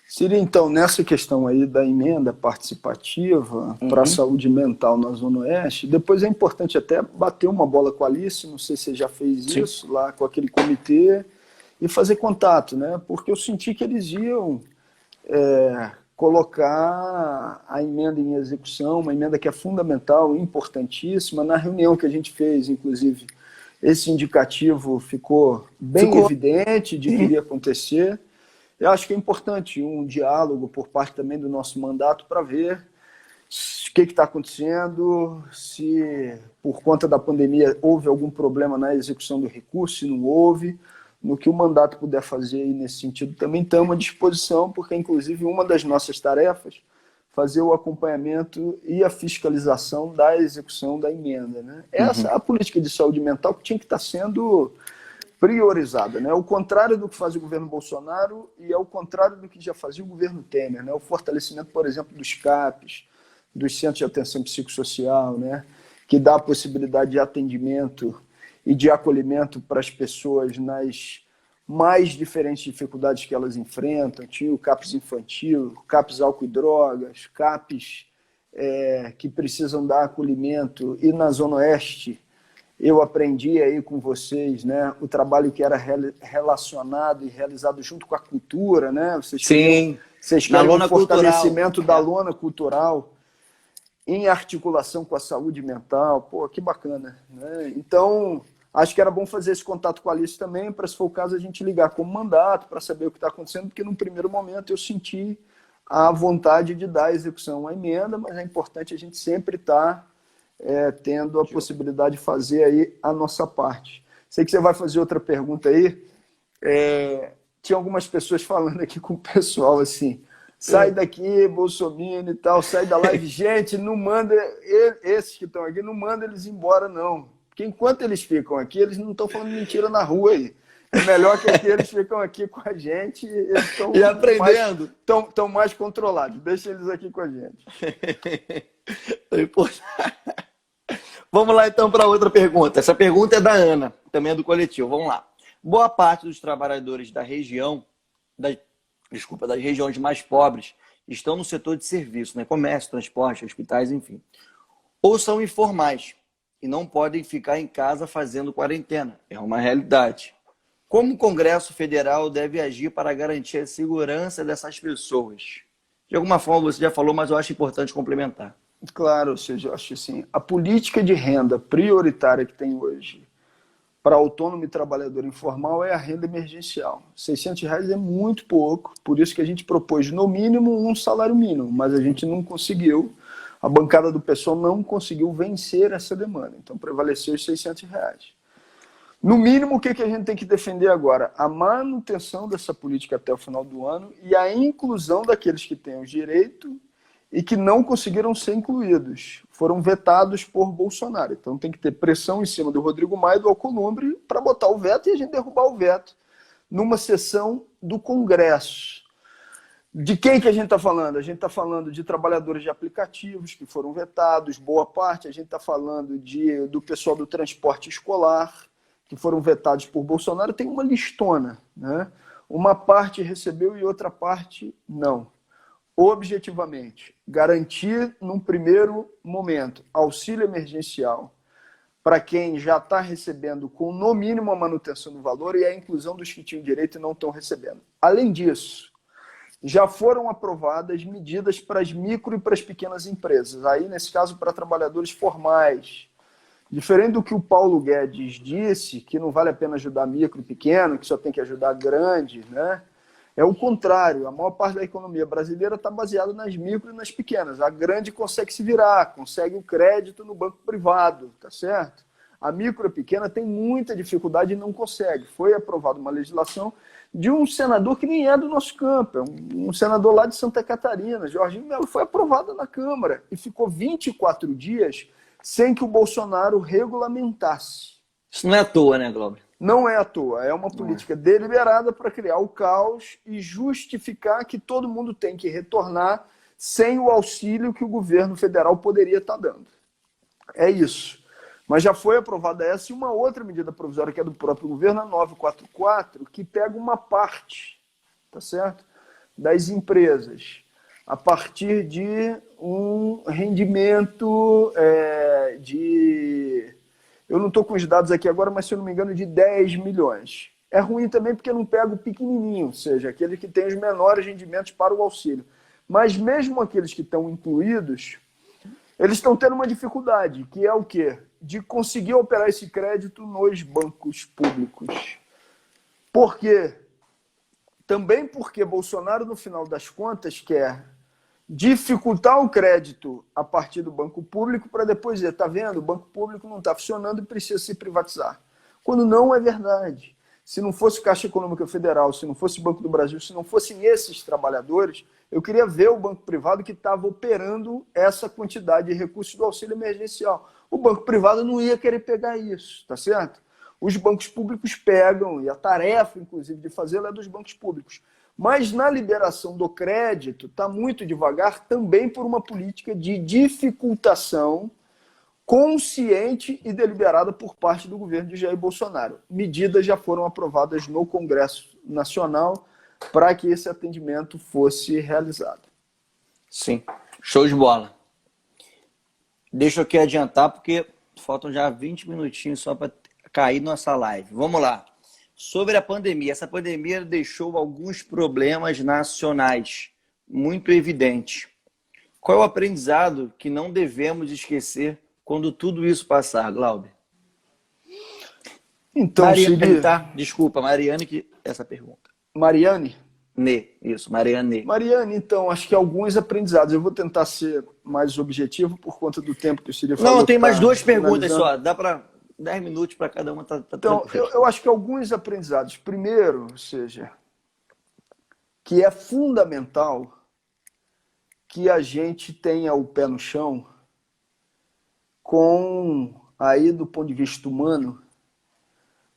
Seria, então, nessa questão aí da emenda participativa para a saúde mental na Zona Oeste, depois é importante até bater uma bola com a Alice, não sei se você já fez isso, lá com aquele comitê, e fazer contato, né? Porque eu senti que eles iam colocar a emenda em execução, uma emenda que é fundamental, importantíssima. Na reunião que a gente fez, inclusive, esse indicativo ficou bem evidente de que iria acontecer. Eu acho que é importante um diálogo por parte também do nosso mandato para ver o que está acontecendo, se por conta da pandemia houve algum problema na execução do recurso, se não houve. No que o mandato puder fazer aí nesse sentido, também estamos à disposição, porque, inclusive, uma das nossas tarefas fazer o acompanhamento e a fiscalização da execução da emenda, né? Essa é a política de saúde mental que tinha que estar sendo priorizada, né? O contrário do que faz o governo Bolsonaro e é o contrário do que já fazia o governo Temer, né? O fortalecimento, por exemplo, dos CAPs, dos Centros de Atenção Psicossocial, né? Que dá a possibilidade de atendimento e de acolhimento para as pessoas nas mais diferentes dificuldades que elas enfrentam. Tinha o CAPS infantil, CAPS álcool e drogas, CAPS que precisam dar acolhimento. E na Zona Oeste, eu aprendi aí com vocês, né, o trabalho que era relacionado e realizado junto com a cultura, né? Vocês querem o fortalecimento da lona cultural em articulação com a saúde mental. Pô, que bacana, né? Então, acho que era bom fazer esse contato com a Alice também, para, se for o caso, a gente ligar como mandato, para saber o que está acontecendo, porque num primeiro momento eu senti a vontade de dar execução à emenda, mas é importante a gente sempre estar tendo a possibilidade de fazer aí a nossa parte. Sei que você vai fazer outra pergunta aí. Tinha algumas pessoas falando aqui com o pessoal assim, sai daqui, Bolsonaro e tal, sai da live. Gente, não manda, esses que estão aqui, não manda eles embora, não. Porque enquanto eles ficam aqui, eles não estão falando mentira na rua aí. É melhor que aqui eles ficam aqui com a gente eles estão e aprendendo. Estão mais controlados. Deixa eles aqui com a gente. Vamos lá então para outra pergunta. Essa pergunta é da Ana, também é do coletivo. Vamos lá. Boa parte dos trabalhadores da região, das regiões mais pobres, estão no setor de serviço, né? Comércio, transporte, hospitais, enfim. Ou são informais e não podem ficar em casa fazendo quarentena. É uma realidade. Como o Congresso Federal deve agir para garantir a segurança dessas pessoas? De alguma forma você já falou, mas eu acho importante complementar. Claro, ou seja, eu acho assim, a política de renda prioritária que tem hoje para autônomo e trabalhador informal é a renda emergencial. R$600 é muito pouco, por isso que a gente propôs no mínimo um salário mínimo, mas a gente não conseguiu, a bancada do PSOL não conseguiu vencer essa demanda, então prevaleceu os R$600. No mínimo, o que a gente tem que defender agora? A manutenção dessa política até o final do ano e a inclusão daqueles que têm o direito e que não conseguiram ser incluídos. Foram vetados por Bolsonaro. Então tem que ter pressão em cima do Rodrigo Maia e do Alcolumbre para botar o veto e a gente derrubar o veto numa sessão do Congresso. De quem que a gente está falando? A gente está falando de trabalhadores de aplicativos que foram vetados, boa parte. A gente está falando do pessoal do transporte escolar, que foram vetados por Bolsonaro. Tem uma listona, né? Uma parte recebeu e outra parte não. Objetivamente, garantir, num primeiro momento, auxílio emergencial para quem já está recebendo com, no mínimo, a manutenção do valor e a inclusão dos que tinham direito e não estão recebendo. Além disso, já foram aprovadas medidas para as micro e para as pequenas empresas, aí, nesse caso, para trabalhadores formais. Diferente do que o Paulo Guedes disse, que não vale a pena ajudar micro e pequeno, que só tem que ajudar grande, né? É o contrário, a maior parte da economia brasileira está baseada nas micro e nas pequenas. A grande consegue se virar, consegue o crédito no banco privado, tá certo? A micro e pequena tem muita dificuldade e não consegue. Foi aprovada uma legislação de um senador que nem é do nosso campo, é um senador lá de Santa Catarina, Jorginho Melo, foi aprovada na Câmara e ficou 24 dias sem que o Bolsonaro regulamentasse. Isso não é à toa, né, Glauber? Não é à toa, é uma política deliberada para criar o caos e justificar que todo mundo tem que retornar sem o auxílio que o governo federal poderia estar dando. É isso. Mas já foi aprovada essa e uma outra medida provisória que é do próprio governo, a 944, que pega uma parte, tá certo? Das empresas, a partir de um rendimento eu não estou com os dados aqui agora, mas se eu não me engano, de 10 milhões. É ruim também porque não pega o pequenininho, ou seja, aquele que tem os menores rendimentos para o auxílio. Mas mesmo aqueles que estão incluídos, eles estão tendo uma dificuldade, que é o quê? De conseguir operar esse crédito nos bancos públicos. Por quê? Também porque Bolsonaro, no final das contas, quer dificultar o crédito a partir do banco público para depois dizer, tá vendo, o banco público não está funcionando e precisa se privatizar. Quando não é verdade. Se não fosse Caixa Econômica Federal, se não fosse Banco do Brasil, se não fossem esses trabalhadores, eu queria ver o banco privado que estava operando essa quantidade de recursos do auxílio emergencial. O banco privado não ia querer pegar isso, tá certo? Os bancos públicos pegam, e a tarefa, inclusive, de fazê-lo é dos bancos públicos. Mas na liberação do crédito está muito devagar também por uma política de dificultação consciente e deliberada por parte do governo de Jair Bolsonaro. Medidas já foram aprovadas no Congresso Nacional para que esse atendimento fosse realizado. Sim, show de bola. Deixa eu aqui adiantar, porque faltam já 20 minutinhos só para cair nossa live. Vamos lá. Sobre a pandemia. Essa pandemia deixou alguns problemas nacionais muito evidentes. Qual é o aprendizado que não devemos esquecer quando tudo isso passar, Glauber? Então, Mariane, tá? Desculpa, Mariane, que essa pergunta. Mariane? Isso, Mariane. Mariane, então, acho que alguns aprendizados. Eu vou tentar ser mais objetivo por conta do tempo que o Ciro falou. Não, tem mais duas perguntas só. Dá para 10 minutos para cada uma. Então, eu acho que alguns aprendizados. Primeiro, ou seja, que é fundamental que a gente tenha o pé no chão com, aí do ponto de vista humano,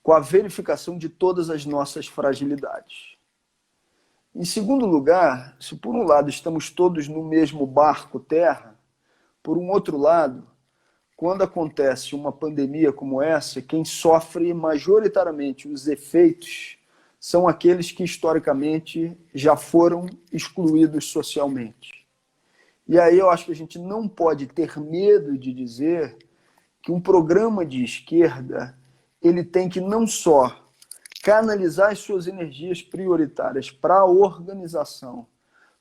com a verificação de todas as nossas fragilidades. Em segundo lugar, se por um lado estamos todos no mesmo barco terra, por um outro lado, quando acontece uma pandemia como essa, quem sofre majoritariamente os efeitos são aqueles que historicamente já foram excluídos socialmente. E aí eu acho que a gente não pode ter medo de dizer que um programa de esquerda ele tem que não só canalizar as suas energias prioritárias para a organização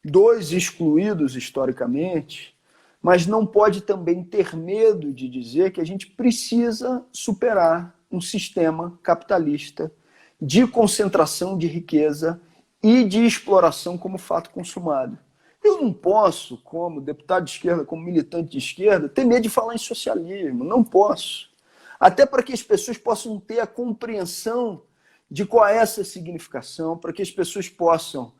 dos excluídos historicamente, mas não pode também ter medo de dizer que a gente precisa superar um sistema capitalista de concentração de riqueza e de exploração como fato consumado. Eu não posso, como deputado de esquerda, como militante de esquerda, ter medo de falar em socialismo. Não posso. Até para que as pessoas possam ter a compreensão de qual é essa significação, para que as pessoas possam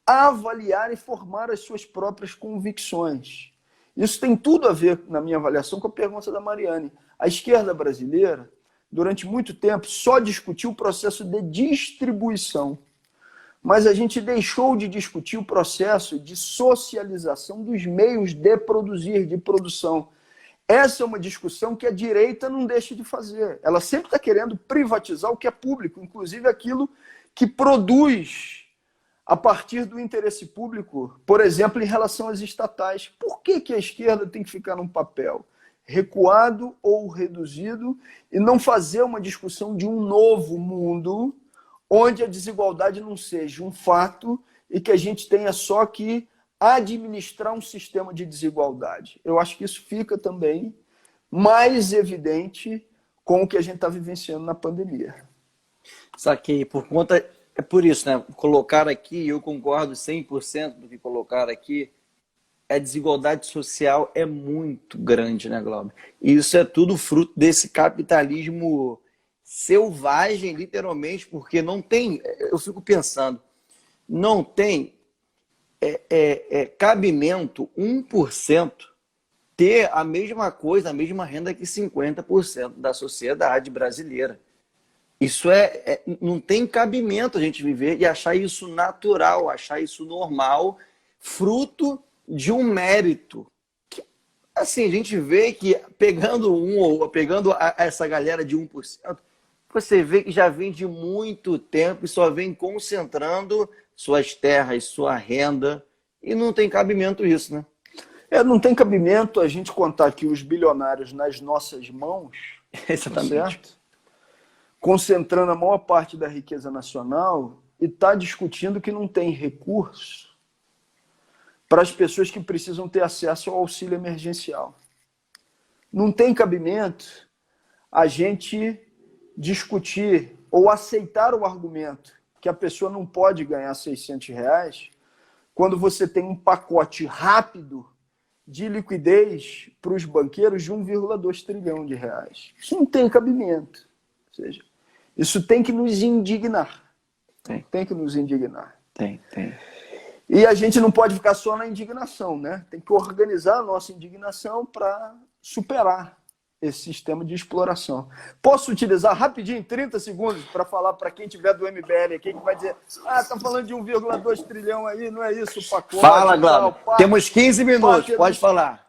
avaliar e formar as suas próprias convicções. Isso tem tudo a ver, na minha avaliação, com a pergunta da Mariane. A esquerda brasileira, durante muito tempo, só discutiu o processo de distribuição. Mas a gente deixou de discutir o processo de socialização dos meios de produzir, de produção. Essa é uma discussão que a direita não deixa de fazer. Ela sempre está querendo privatizar o que é público, inclusive aquilo que produz a partir do interesse público, por exemplo, em relação às estatais. Por que a esquerda tem que ficar num papel recuado ou reduzido e não fazer uma discussão de um novo mundo onde a desigualdade não seja um fato e que a gente tenha só que administrar um sistema de desigualdade? Eu acho que isso fica também mais evidente com o que a gente está vivenciando na pandemia. Saquei, por conta... É por isso, né? Colocar aqui, eu concordo 100% do que colocar aqui, a desigualdade social é muito grande, né, Glauber? E isso é tudo fruto desse capitalismo selvagem, literalmente, porque não tem, eu fico pensando, não tem cabimento 1% ter a mesma coisa, a mesma renda que 50% da sociedade brasileira. Isso não tem cabimento a gente viver e achar isso natural, achar isso normal, fruto de um mérito. Que, assim, a gente vê que pegando essa galera de 1%, você vê que já vem de muito tempo e só vem concentrando suas terras, sua renda, e não tem cabimento isso, né? Não tem cabimento a gente contar que os bilionários nas nossas mãos, exatamente, certo? Concentrando a maior parte da riqueza nacional e está discutindo que não tem recurso para as pessoas que precisam ter acesso ao auxílio emergencial. Não tem cabimento a gente discutir ou aceitar o argumento que a pessoa não pode ganhar R$600 quando você tem um pacote rápido de liquidez para os banqueiros de 1,2 trilhão de reais. Isso não tem cabimento. Ou seja, isso tem que nos indignar. Tem que nos indignar. Tem. E a gente não pode ficar só na indignação, né? Tem que organizar a nossa indignação para superar esse sistema de exploração. Posso utilizar rapidinho, 30 segundos, para falar para quem tiver do MBL aqui, que vai dizer, tá falando de 1,2 trilhão aí, não é isso o pacote? Fala, Glauber. Temos 15 minutos, pode falar.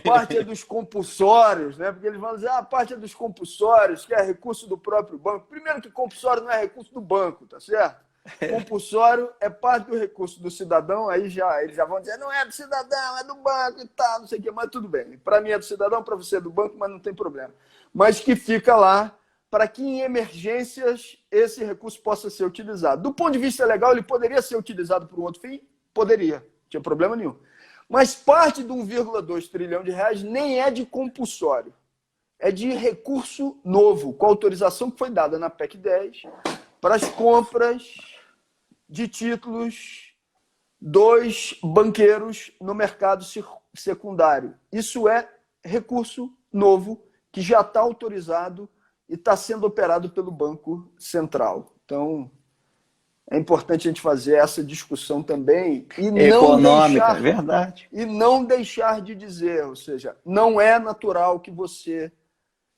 parte é dos compulsórios, né? Porque eles vão dizer, parte é dos compulsórios, que é recurso do próprio banco. Primeiro que compulsório não é recurso do banco, tá certo? Compulsório é parte do recurso do cidadão, aí eles já vão dizer, não é do cidadão, é do banco e tal, não sei o quê, mas tudo bem. Para mim é do cidadão, para você é do banco, mas não tem problema. Mas que fica lá para que em emergências esse recurso possa ser utilizado. Do ponto de vista legal, ele poderia ser utilizado por um outro fim? Poderia, não tinha problema nenhum. Mas parte de 1,2 trilhão de reais nem é de compulsório, é de recurso novo, com a autorização que foi dada na PEC 10 para as compras de títulos dos banqueiros no mercado secundário. Isso é recurso novo que já está autorizado e está sendo operado pelo Banco Central. Então, é importante a gente fazer essa discussão também e econômica, é verdade. E não deixar de dizer, ou seja, não é natural que você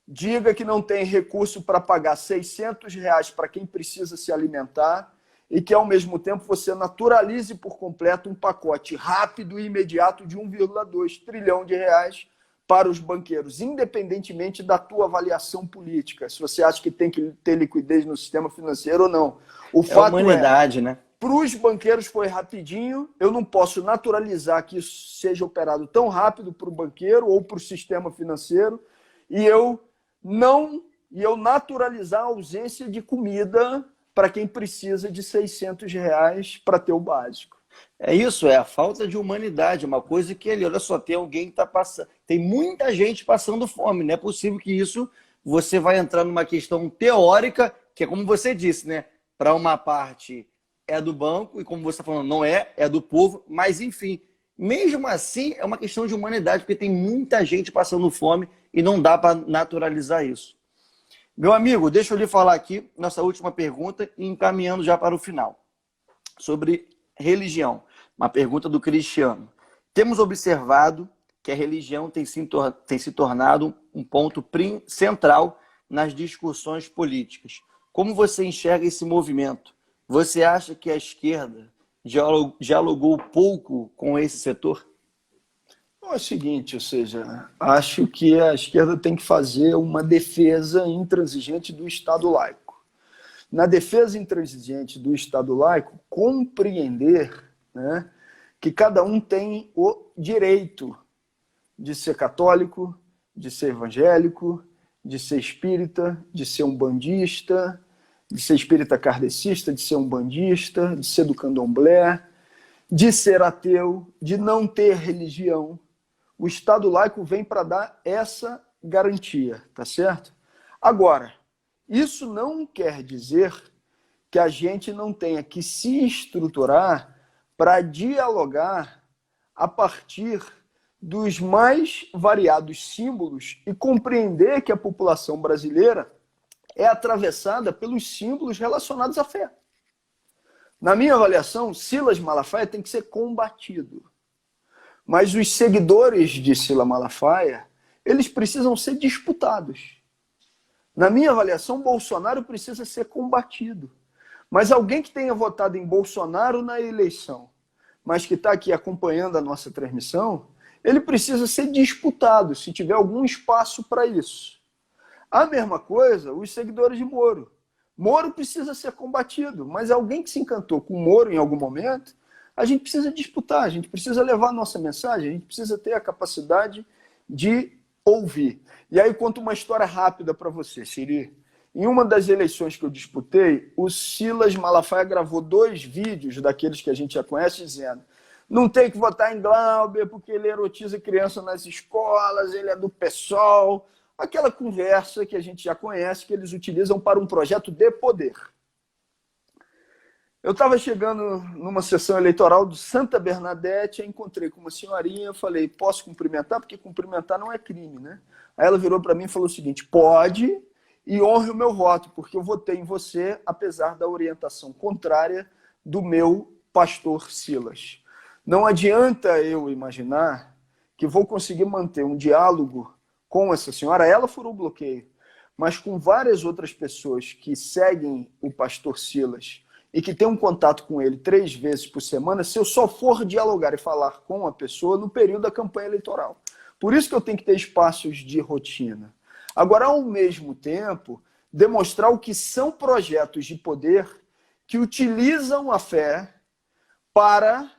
diga que não tem recurso para pagar R$600 para quem precisa se alimentar e que, ao mesmo tempo, você naturalize por completo um pacote rápido e imediato de 1,2 trilhão de reais para os banqueiros, independentemente da tua avaliação política, se você acha que tem que ter liquidez no sistema financeiro ou não. O fato humanidade, né? Para os banqueiros foi rapidinho, eu não posso naturalizar que isso seja operado tão rápido para o banqueiro ou para o sistema financeiro, e eu naturalizar a ausência de comida para quem precisa de R$600 para ter o básico. É isso, é a falta de humanidade, uma coisa que ele, olha só, tem alguém que está passando, tem muita gente passando fome, não é possível que isso, você vai entrar numa questão teórica, que é como você disse, né? Para uma parte é do banco, e como você está falando, não é, é do povo, mas enfim, mesmo assim é uma questão de humanidade, porque tem muita gente passando fome e não dá para naturalizar isso. Meu amigo, deixa eu lhe falar aqui, nossa última pergunta, e encaminhando já para o final, sobre religião. Uma pergunta do Cristiano. Temos observado que a religião tem se tornado um ponto central nas discussões políticas. Como você enxerga esse movimento? Você acha que a esquerda dialogou pouco com esse setor? É o seguinte, ou seja, acho que a esquerda tem que fazer uma defesa intransigente do Estado laico. Na defesa intransigente do Estado laico, compreender, né, que cada um tem o direito de ser católico, de ser evangélico, de ser espírita, de ser umbandista, de ser espírita kardecista, de ser umbandista, de ser do candomblé, de ser ateu, de não ter religião. O Estado laico vem para dar essa garantia, tá certo? Agora, isso não quer dizer que a gente não tenha que se estruturar para dialogar a partir dos mais variados símbolos e compreender que a população brasileira é atravessada pelos símbolos relacionados à fé. Na minha avaliação, Silas Malafaia tem que ser combatido. Mas os seguidores de Silas Malafaia, eles precisam ser disputados. Na minha avaliação, Bolsonaro precisa ser combatido. Mas alguém que tenha votado em Bolsonaro na eleição, mas que está aqui acompanhando a nossa transmissão, ele precisa ser disputado, se tiver algum espaço para isso. A mesma coisa, os seguidores de Moro. Moro precisa ser combatido, mas alguém que se encantou com Moro em algum momento, a gente precisa disputar, a gente precisa levar a nossa mensagem, a gente precisa ter a capacidade de ouvir. E aí conto uma história rápida para você, Siri. Em uma das eleições que eu disputei, o Silas Malafaia gravou 2 vídeos daqueles que a gente já conhece, dizendo: não tem que votar em Glauber porque ele erotiza criança nas escolas, ele é do PSOL. Aquela conversa que a gente já conhece, que eles utilizam para um projeto de poder. Eu estava chegando numa sessão eleitoral do Santa Bernadette, encontrei com uma senhorinha, eu falei: posso cumprimentar? Porque cumprimentar não é crime, né? Aí ela virou para mim e falou o seguinte: pode, e honre o meu voto, porque eu votei em você, apesar da orientação contrária do meu pastor Silas. Não adianta eu imaginar que vou conseguir manter um diálogo com essa senhora, ela furou o bloqueio, mas com várias outras pessoas que seguem o pastor Silas e que têm um contato com ele 3 vezes por semana, se eu só for dialogar e falar com a pessoa no período da campanha eleitoral. Por isso que eu tenho que ter espaços de rotina. Agora, ao mesmo tempo, demonstrar o que são projetos de poder que utilizam a fé para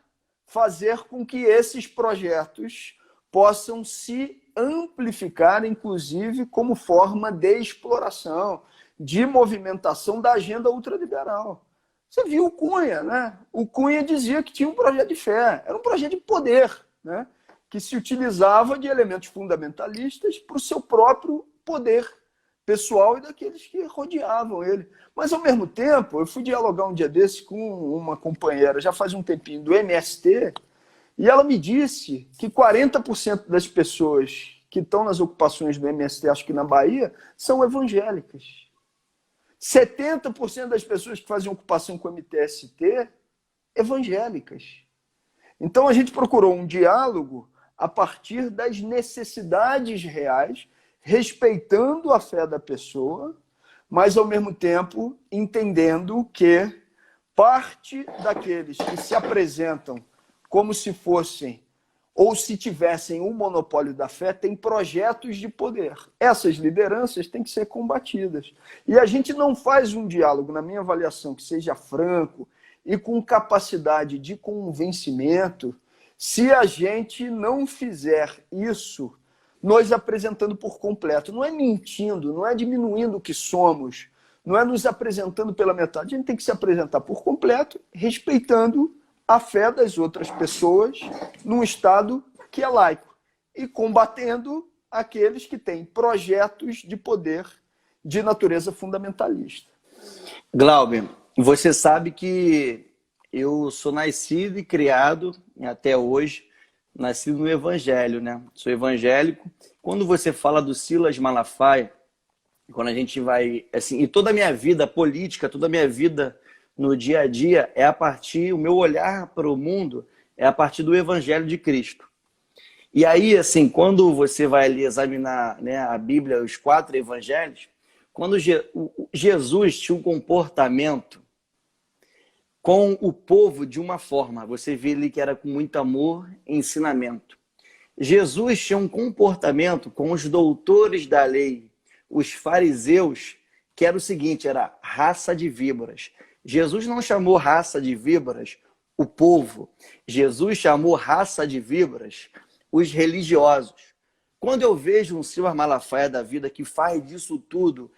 fazer com que esses projetos possam se amplificar, inclusive como forma de exploração, de movimentação da agenda ultraliberal. Você viu o Cunha, né? O Cunha dizia que tinha um projeto de fé, era um projeto de poder, né? Que se utilizava de elementos fundamentalistas para o seu próprio poder pessoal e daqueles que rodeavam ele. Mas, ao mesmo tempo, eu fui dialogar um dia desse com uma companheira, já faz um tempinho, do MST, e ela me disse que 40% das pessoas que estão nas ocupações do MST, acho que na Bahia, são evangélicas. 70% das pessoas que fazem ocupação com o MTST, evangélicas. Então a gente procurou um diálogo a partir das necessidades reais, respeitando a fé da pessoa, mas ao mesmo tempo entendendo que parte daqueles que se apresentam como se fossem ou se tivessem um monopólio da fé, tem projetos de poder. Essas lideranças têm que ser combatidas. E a gente não faz um diálogo, na minha avaliação, que seja franco e com capacidade de convencimento, se a gente não fizer isso, nos apresentando por completo. Não é mentindo, não é diminuindo o que somos, não é nos apresentando pela metade. A gente tem que se apresentar por completo, respeitando a fé das outras pessoas num Estado que é laico e combatendo aqueles que têm projetos de poder de natureza fundamentalista. Glauber, você sabe que eu sou nascido e criado, até hoje, nascido no Evangelho, né? Sou evangélico. Quando você fala do Silas Malafaia, quando a gente vai... assim, e toda a minha vida política, toda a minha vida no dia a dia, é a partir... o meu olhar para o mundo é a partir do Evangelho de Cristo. E aí, assim, quando você vai ali examinar, né, a Bíblia, os 4 evangelhos, quando Jesus tinha um comportamento com o povo de uma forma, você vê ali que era com muito amor e ensinamento. Jesus tinha um comportamento com os doutores da lei, os fariseus, que era o seguinte, era raça de víboras. Jesus não chamou raça de víboras o povo, Jesus chamou raça de víboras os religiosos. Quando eu vejo um Silas Malafaia da vida que faz disso tudo,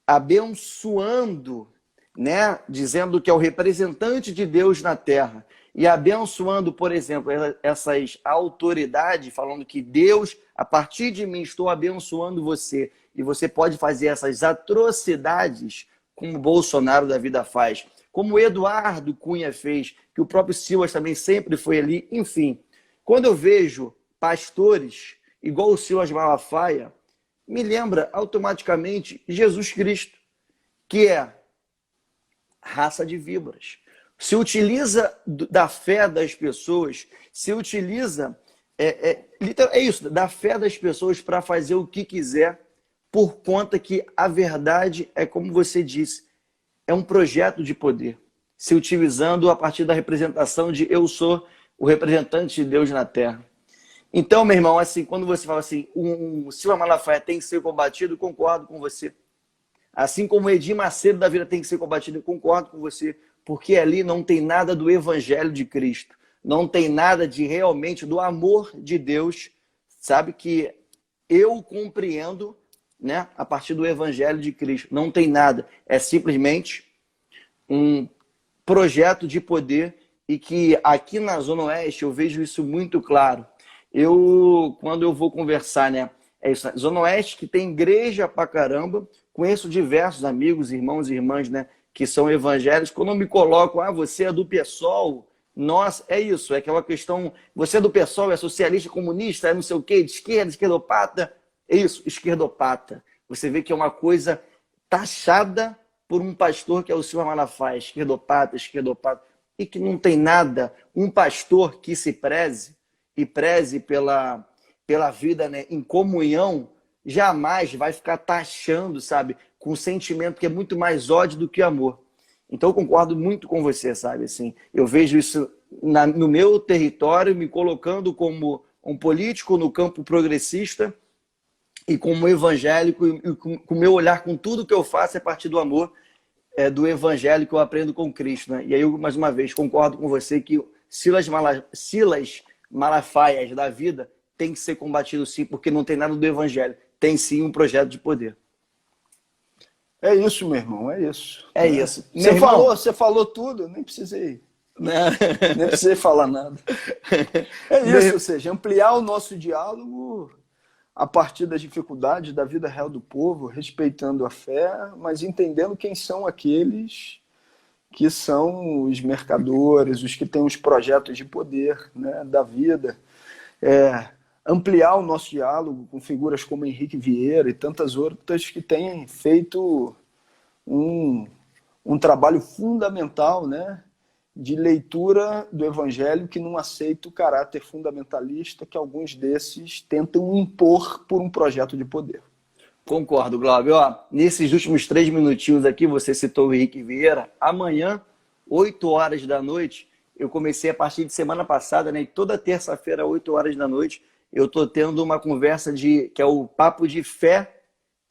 abençoando, né, dizendo que é o representante de Deus na terra, e abençoando, por exemplo, essas autoridades, falando que Deus, a partir de mim, estou abençoando você, e você pode fazer essas atrocidades como o Bolsonaro da vida faz, como o Eduardo Cunha fez, que o próprio Silas também sempre foi ali, enfim. Quando eu vejo pastores igual o Silas Malafaia, me lembra automaticamente Jesus Cristo, que é raça de víboras. Se utiliza da fé das pessoas, se utiliza, é isso, da fé das pessoas para fazer o que quiser, por conta que a verdade é, como você disse, é um projeto de poder, se utilizando a partir da representação de eu sou o representante de Deus na terra. Então, meu irmão, assim, quando você fala assim, o Silas Malafaia tem que ser combatido, concordo com você. Assim como o Edir Macedo da vida tem que ser combatido, concordo com você, porque ali não tem nada do Evangelho de Cristo, não tem nada de realmente do amor de Deus, sabe, que eu compreendo, né, a partir do Evangelho de Cristo. Não tem nada, é simplesmente um projeto de poder e que aqui na Zona Oeste eu vejo isso muito claro. Quando eu vou conversar, né, é isso, Zona Oeste que tem igreja pra caramba, conheço diversos amigos, irmãos e irmãs, né, que são evangélicos. Quando eu me coloco, você é do PSOL, nossa, é isso, é aquela questão, você é do PSOL, é socialista, comunista, é não sei o quê, de esquerda, esquerdopata, é isso, esquerdopata. Você vê que é uma coisa taxada por um pastor que é o Silas Malafaia, esquerdopata, e que não tem nada, um pastor que se preze, e preze pela vida, né, em comunhão, jamais vai ficar taxando, sabe, com um sentimento que é muito mais ódio do que amor. Então eu concordo muito com você, sabe, assim, eu vejo isso no meu território, me colocando como um político no campo progressista e como evangélico, e com o meu olhar, com tudo que eu faço é a partir do amor, do evangelho que eu aprendo com Cristo, né? E aí eu, mais uma vez, concordo com você que Silas Malafaias da vida tem que ser combatido sim, porque não tem nada do evangelho. Tem sim um projeto de poder. É isso, meu irmão, é isso. É isso. Você falou tudo, nem precisei falar nada. É isso, ou seja, ampliar o nosso diálogo a partir das dificuldades da vida real do povo, respeitando a fé, mas entendendo quem são aqueles que são os mercadores, os que têm os projetos de poder, né, da vida. Ampliar o nosso diálogo com figuras como Henrique Vieira e tantas outras que têm feito um trabalho fundamental, né, de leitura do Evangelho, que não aceita o caráter fundamentalista que alguns desses tentam impor por um projeto de poder. Concordo, Glauber. Ó, nesses últimos 3 minutinhos aqui, você citou o Henrique Vieira. Amanhã, 8 horas da noite, eu comecei a partir de semana passada, né, e toda terça-feira, 8 horas da noite, eu estou tendo uma conversa que é o Papo de Fé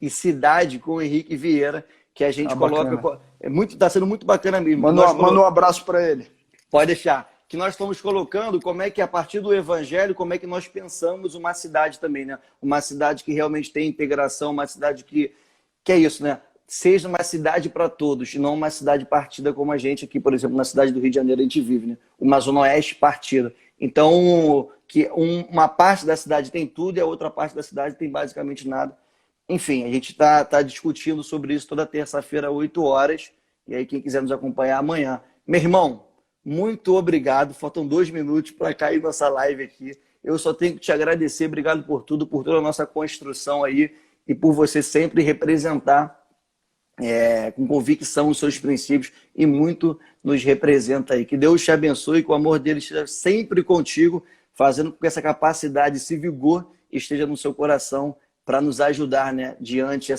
e Cidade com o Henrique Vieira, que a gente coloca... Está sendo muito bacana mesmo. Manda um abraço para ele. Pode deixar. Que nós estamos colocando como é que, a partir do evangelho, como é que nós pensamos uma cidade também, né? Uma cidade que realmente tem integração, uma cidade que é isso, né? Seja uma cidade para todos, e não uma cidade partida como a gente aqui, por exemplo, na cidade do Rio de Janeiro a gente vive, né? Uma Zona Oeste partida. Então, que uma parte da cidade tem tudo e a outra parte da cidade tem basicamente nada. Enfim, a gente está discutindo sobre isso toda terça-feira, 8 horas. E aí, quem quiser nos acompanhar amanhã. Meu irmão, muito obrigado. Faltam 2 minutos para cair nossa live aqui. Eu só tenho que te agradecer. Obrigado por tudo, por toda a nossa construção aí e por você sempre representar com convicção os seus princípios e muito nos representa aí. Que Deus te abençoe, que o amor dele esteja sempre contigo, fazendo com que essa capacidade, esse vigor esteja no seu coração para nos ajudar, né, diante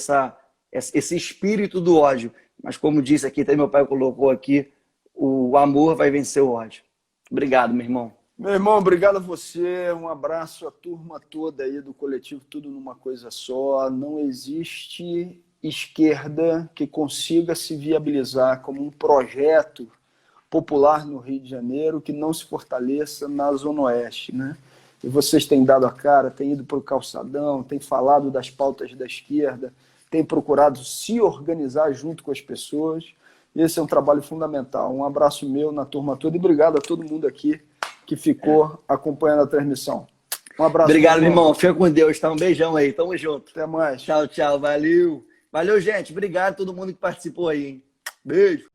esse espírito do ódio. Mas como disse aqui, até meu pai colocou aqui, o amor vai vencer o ódio. Obrigado, meu irmão. Meu irmão, obrigado a você. Um abraço à turma toda aí do coletivo Tudo Numa Coisa Só. Não existe esquerda que consiga se viabilizar como um projeto popular no Rio de Janeiro que não se fortaleça na Zona Oeste, né? E vocês têm dado a cara, têm ido para o calçadão, têm falado das pautas da esquerda, têm procurado se organizar junto com as pessoas. Esse é um trabalho fundamental. Um abraço meu na turma toda e obrigado a todo mundo aqui que ficou acompanhando a transmissão. Um abraço. Obrigado, meu irmão. Fica com Deus. Tá? Um beijão aí. Tamo junto. Até mais. Tchau, tchau. Valeu. Valeu, gente. Obrigado a todo mundo que participou aí, hein? Beijo.